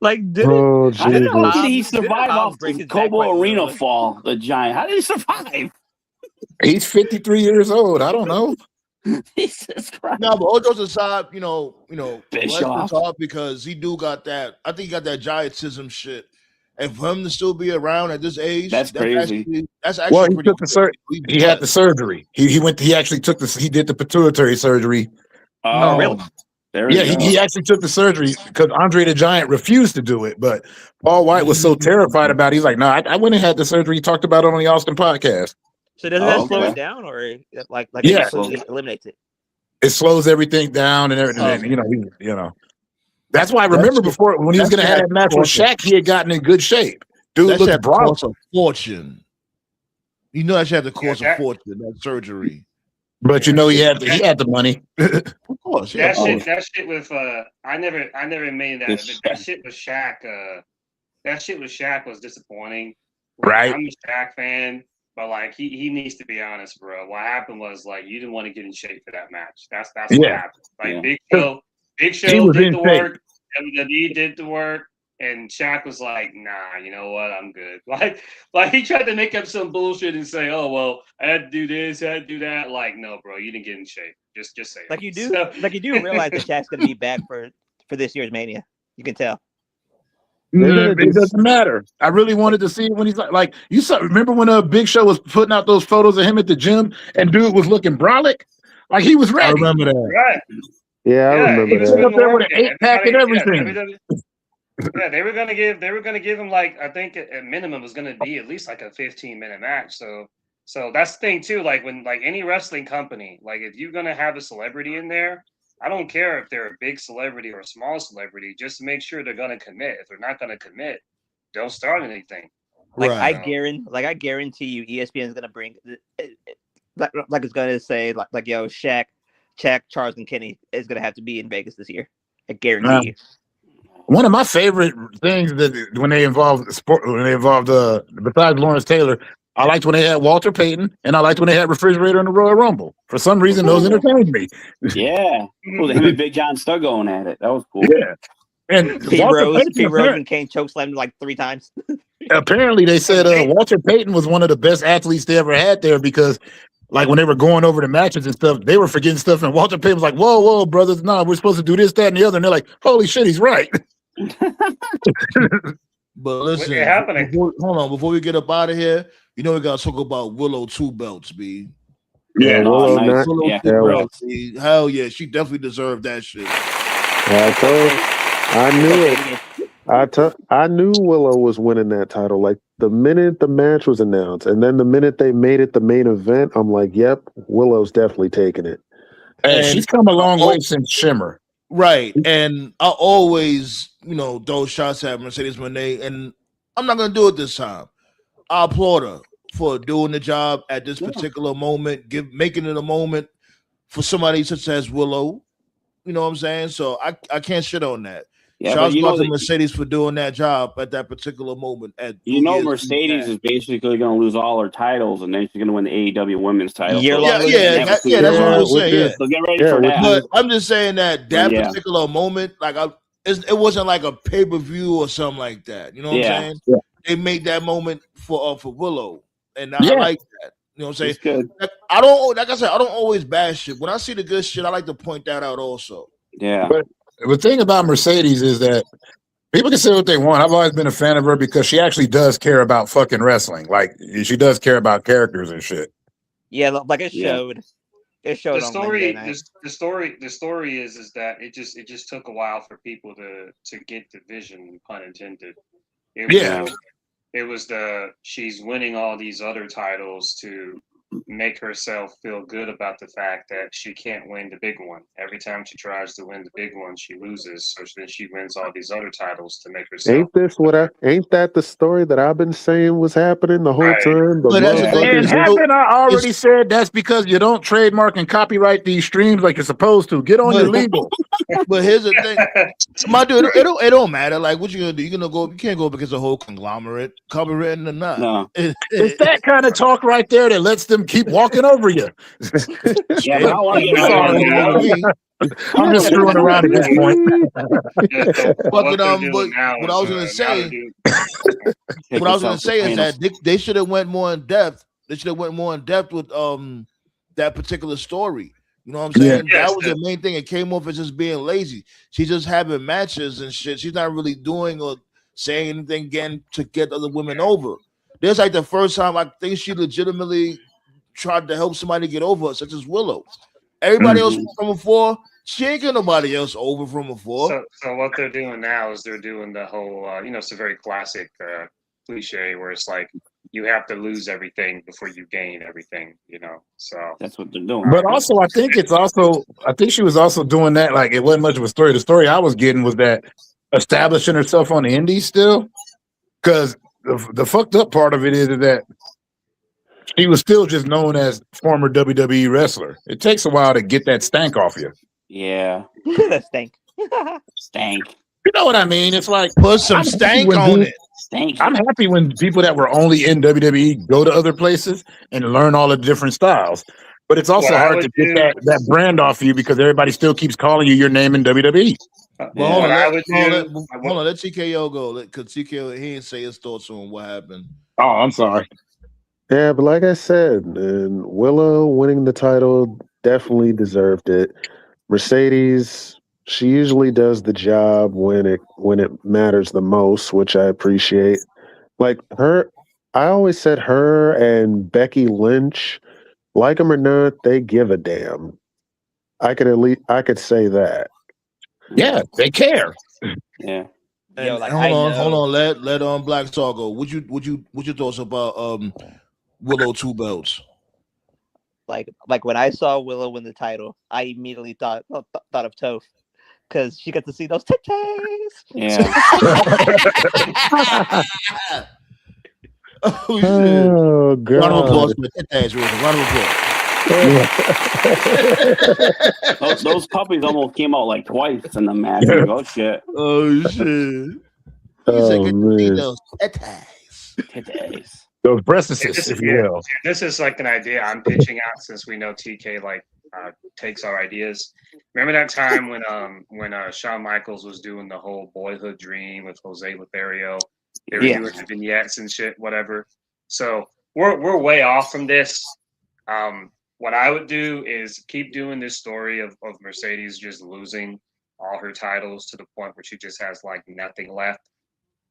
Like, how did he survive off the Cobo Arena fall? The Giant. How did he survive? He's 53 years old. I don't know. Jesus Christ. No, but all jokes aside, you know, Bischoff. because he do got that. I think he got that giantism shit. And for him to still be around at this age, that's crazy. That's actually well, he took the he had the surgery. He did the pituitary surgery. Oh, really? He actually took the surgery because Andre the Giant refused to do it. But Paul White was so terrified about it. He's like, no, I went and had the surgery. He talked about it on the Austin podcast. So doesn't that slow it down, or like it eliminates it? It slows everything down and everything. You know. That's why I remember before when he was going to have that match with Shaq, he had gotten in good shape. Dude looked cost a fortune. You know that should have to cost a fortune, that surgery. But you know he had the money. Of course, yeah. That shit with I never made that. But that shit with Shaq. That shit with Shaq was disappointing. Right. I'm a Shaq fan, but like he needs to be honest, bro. What happened was like you didn't want to get in shape for that match. That's what happened. Like Big Show did the work. WWE did the work. And Shaq was like, nah, you know what? I'm good. Like he tried to make up some bullshit and say, oh, well, I had to do this, I had to do that. Like, no, bro, you didn't get in shape. Just say like you do. Like you do realize that Shaq's going to be back for this year's Mania. You can tell. It doesn't matter. I really wanted to see it when he's like you saw. Remember when Big Show was putting out those photos of him at the gym and dude was looking brolic, like he was ready. I remember that. Right. Yeah, I remember he was that. putting Up there the with work an in. 8-pack and Everybody- everything. Yeah, they were gonna give him like I think at minimum was gonna be at least like a 15-minute match. So that's the thing too. Like when like any wrestling company, like if you're gonna have a celebrity in there, I don't care if they're a big celebrity or a small celebrity, just make sure they're gonna commit. If they're not gonna commit, don't start anything. Like Right. I guarantee you, ESPN is gonna bring like it's gonna say like yo, Shaq, Charles, and Kenny is gonna have to be in Vegas this year. I guarantee you. One of my favorite things that when they involved besides Lawrence Taylor, I liked when they had Walter Payton, and I liked when they had Refrigerator in the Royal Rumble. For some reason, those entertained me. Yeah. Well, him and Big John Studd going at it. That was cool. Yeah. And Pete Rose Payton, and Kane chokeslammed like 3 times. apparently they said Walter Payton was one of the best athletes they ever had there because like when they were going over the matches and stuff, they were forgetting stuff, and Walter Payton was like, whoa, brothers, nah, we're supposed to do this, that, and the other. And they're like, holy shit, he's right. But listen, What's happening? Before we get up out of here, we gotta talk about Willow 2 belts, B. Yeah, Willow, nice. Willow Yeah, 2 yeah, belts, B. Hell yeah, she definitely deserved that shit. I knew it. I knew Willow was winning that title. Like the minute the match was announced, and then the minute they made it the main event, I'm like, "Yep, Willow's definitely taking it." And she's come a long way since Shimmer. Right. And I always, throw shots at Mercedes Moné, and I'm not gonna do it this time. I applaud her for doing the job at this particular moment, making it a moment for somebody such as Willow. You know what I'm saying? So I can't shit on that. Yeah, Shouts but out to Mercedes for doing that job at that particular moment. Mercedes is basically going to lose all her titles, and then she's going to win the AEW Women's title. That's what I was saying. Yeah. So get ready for that. But I'm just saying that particular moment, like it wasn't like a pay-per-view or something like that. You know what I'm saying? Yeah. They made that moment for Willow, and I like that. You know what I'm saying? Good. I don't always bash shit. When I see the good shit, I like to point that out also. Yeah. But the thing about Mercedes is that people can say what they want. I've always been a fan of her because she actually does care about fucking wrestling. Like she does care about characters and shit. Yeah, like it showed. It showed. The story is that it just took a while for people to get the vision, pun intended. It was she's winning all these other titles to make herself feel good about the fact that she can't win the big one. Every time she tries to win the big one, she loses. So then she wins all these other titles to make herself. Ain't that the story that I've been saying was happening the whole time? I already said that's because you don't trademark and copyright these streams like you're supposed to. Get on your legal. But here's the thing, my dude, it don't matter. Like, what you gonna do? You can't go because the whole conglomerate, copywritten or not. No, it's that kind of talk right there that lets them keep walking over you. Yeah, but I want to get I'm just screwing around at this point. What I was gonna say is that they should have went more in depth. They should have went more in depth with that particular story. You know what I'm saying? Yeah. That was the main thing. It came off as just being lazy. She's just having matches and shit. She's not really doing or saying anything again to get other women over. This like the first time I think she legitimately tried to help somebody get over, such as Willow. Everybody else from before, she ain't got nobody else over from before. So what they're doing now is they're doing the whole, it's a very classic cliche where it's like you have to lose everything before you gain everything, So that's what they're doing. But also, I think she was also doing that. Like it wasn't much of a story. The story I was getting was that establishing herself on the indies still, because the fucked up part of it is that she was still just known as former WWE wrestler. It takes a while to get that stank off you. Yeah. Stank. You know what I mean? It's like put some stank on it. Stank. I'm happy when people that were only in WWE go to other places and learn all the different styles. But it's also hard to get that brand off you because everybody still keeps calling you your name in WWE. Hold on, let TKO go. Because TKO, he didn't say his thoughts on what happened. Oh, I'm sorry. Yeah, but like I said, and Willow winning the title definitely deserved it. Mercedes, She usually does the job when it matters the most, which I appreciate. Like her, I always said her and Becky Lynch, like them or not, they give a damn. I could say that. Yeah, they care. Yeah. And, Yo, like, hold on, let Black Star go. What your thoughts about Willow Two Belts? Like when I saw Willow win the title, I immediately thought of Toph, because she got to see those titties. Yeah. Oh shit! Oh god! Round of applause for the titties, Wilson. Round of applause. Those puppies almost came out like twice in the match. Like, oh shit! Oh shit! Oh man! Those titties. Those breasts, This if you will. this is like an idea I'm pitching out since we know TK takes our ideas. Remember that time when Shawn Michaels was doing the whole Boyhood Dream with Jose Lothario? They were doing the vignettes and shit, whatever. So we're way off from this. What I would do is keep doing this story of Mercedes just losing all her titles to the point where she just has like nothing left.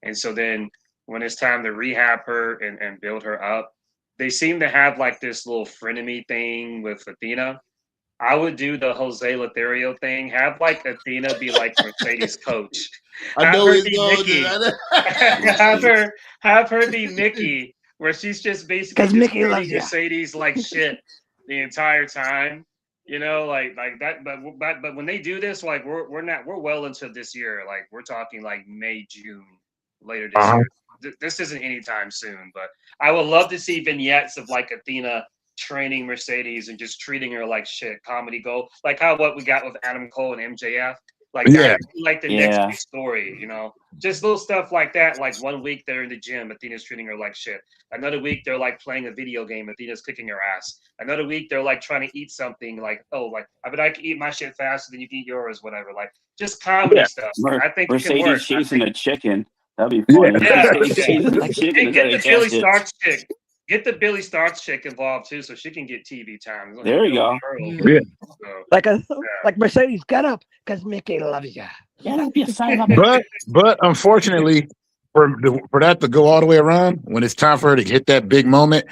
And so then when it's time to rehab her and build her up, they seem to have like this little frenemy thing with Athena. I would do the Jose Lothario thing. Have like Athena be like Mercedes' coach. I know it's Mickey. Have her be Mickey, where she's just basically just Mickey loves you. Mercedes like shit the entire time. You know, like that. But when they do this, like we're well into this year. Like we're talking like May, June, later this year. This isn't anytime soon. But I would love to see vignettes of like Athena training Mercedes and just treating her like shit. Comedy gold, like what we got with Adam Cole and MJF. Like that, like the next big story, you know, just little stuff like that. Like 1 week they're in the gym, Athena's treating her like shit. Another week they're like playing a video game, Athena's kicking her ass. Another week they're like trying to eat something, like I can eat my shit faster than you can eat yours, whatever. Like just comedy stuff. I think Mercedes chasing a chicken. That'd be funny. Yeah. And get the Billy Starks chick. Get the Billy Starks chick involved too, so she can get TV time. There you go. Yeah. Like Mercedes, get up, because Mickey loves you. Get up, you son of a... But unfortunately, for that to go all the way around, when it's time for her to hit that big moment,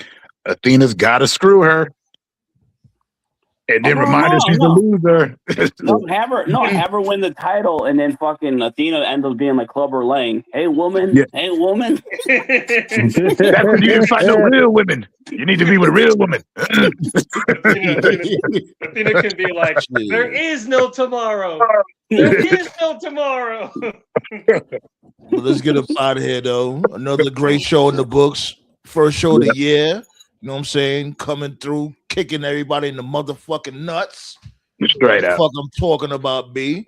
Athena's got to screw her. And then remind her she's the loser. Have her win the title, and then fucking Athena ends up being like Clubber Lang. Hey woman, hey woman. That's when you didn't find no real women. You need to be with real women. Athena can be like, there is no tomorrow. There is no tomorrow. Well, let's get up out of here though. Another great show in the books. First show of the year. You know what I'm saying? Coming through, kicking everybody in the motherfucking nuts. Straight up. Fuck, I'm talking about B.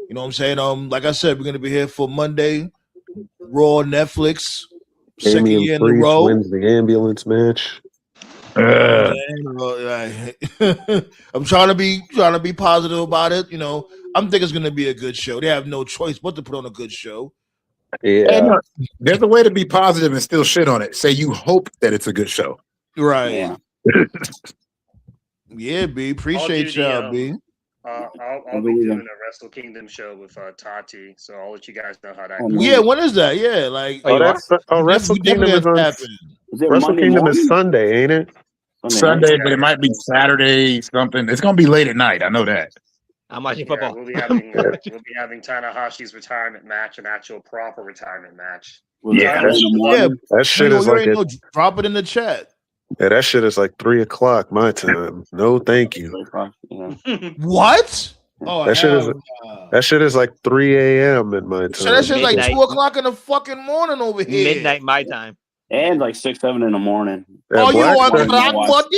You know what I'm saying? Like I said, we're gonna be here for Monday. Raw Netflix. Second year in a row. Wins the ambulance match. I'm trying to be positive about it. You know, I'm thinking it's gonna be a good show. They have no choice but to put on a good show. Yeah. And, there's a way to be positive and still shit on it. Say you hope that it's a good show. Right. Yeah. Yeah, B. Appreciate y'all, B. I'll be doing a Wrestle Kingdom show with Tati, so I'll let you guys know how that goes. Yeah, when is that? Yeah, like Wrestle Kingdom is Sunday, ain't it? Sunday, but it might be Saturday something. It's gonna be late at night. I know that. I'm watching football. We'll be having Tanahashi's retirement match, an actual proper retirement match. That shit is like drop it in the chat. Yeah, that shit is like 3:00 my time. No, thank you. What? Oh, that shit is like 3 a.m. in my time. So that shit's like 2:00 in the fucking morning over here. Midnight my time. And like 6, 7 in the morning. Oh, you on Black Monday?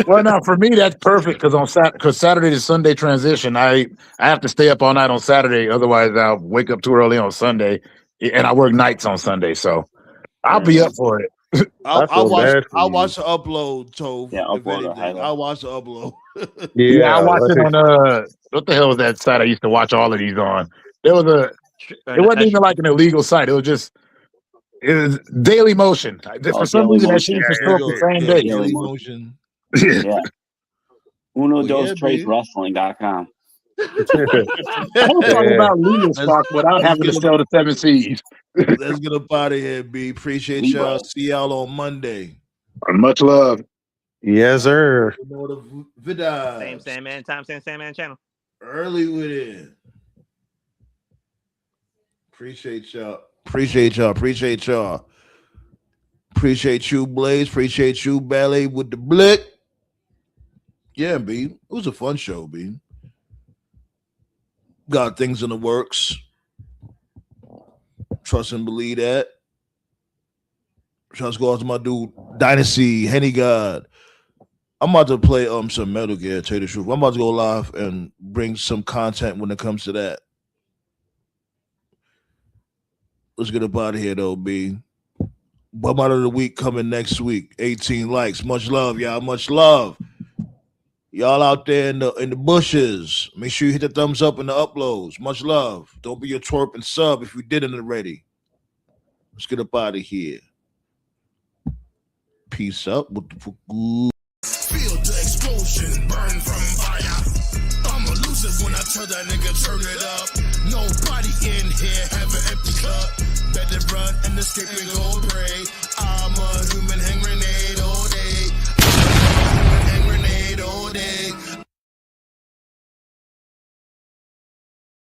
Well, now for me that's perfect because Saturday to Sunday transition. I have to stay up all night on Saturday, otherwise I'll wake up too early on Sunday, and I work nights on Sunday, so I'll be up for it. I'll watch the upload, Tove. Yeah, I'll watch the upload. I watched it on what the hell was that site I used to watch all of these on? It wasn't even like an illegal site. It was Daily Motion. For some reason that shit was still the same day. Daily Motion. Yeah. Uno dos tres wrestling.com. I was talking about Leah stock without having to sell the 7 C's. Let's get up out of here, B. Appreciate y'all. See y'all on Monday. Much love. Yes, sir. Same Sandman time, same Sandman channel. Early with it. Appreciate y'all. Appreciate y'all. Appreciate y'all. Appreciate you, Blaze. Appreciate you, Ballet with the blick. Yeah, B. It was a fun show, B. Got things in the works. Trust and believe that. Trust go out to my dude, Dynasty, Henny God. I'm about to play some Metal Gear, tell you the truth. I'm about to go live and bring some content when it comes to that. Let's get up out of here, though, B. Bum out of the week coming next week. 18 likes. Much love, y'all. Much love. Y'all out there in the bushes. Make sure you hit the thumbs up in the uploads. Much love. Don't be a twerp and sub if you didn't already. Let's get up out of here. Peace up. What the fuck? Feel the explosion, burn from fire. I'ma lose it when I tell that nigga turn it up. Nobody in here have an empty cup. Better run and escape and go pray.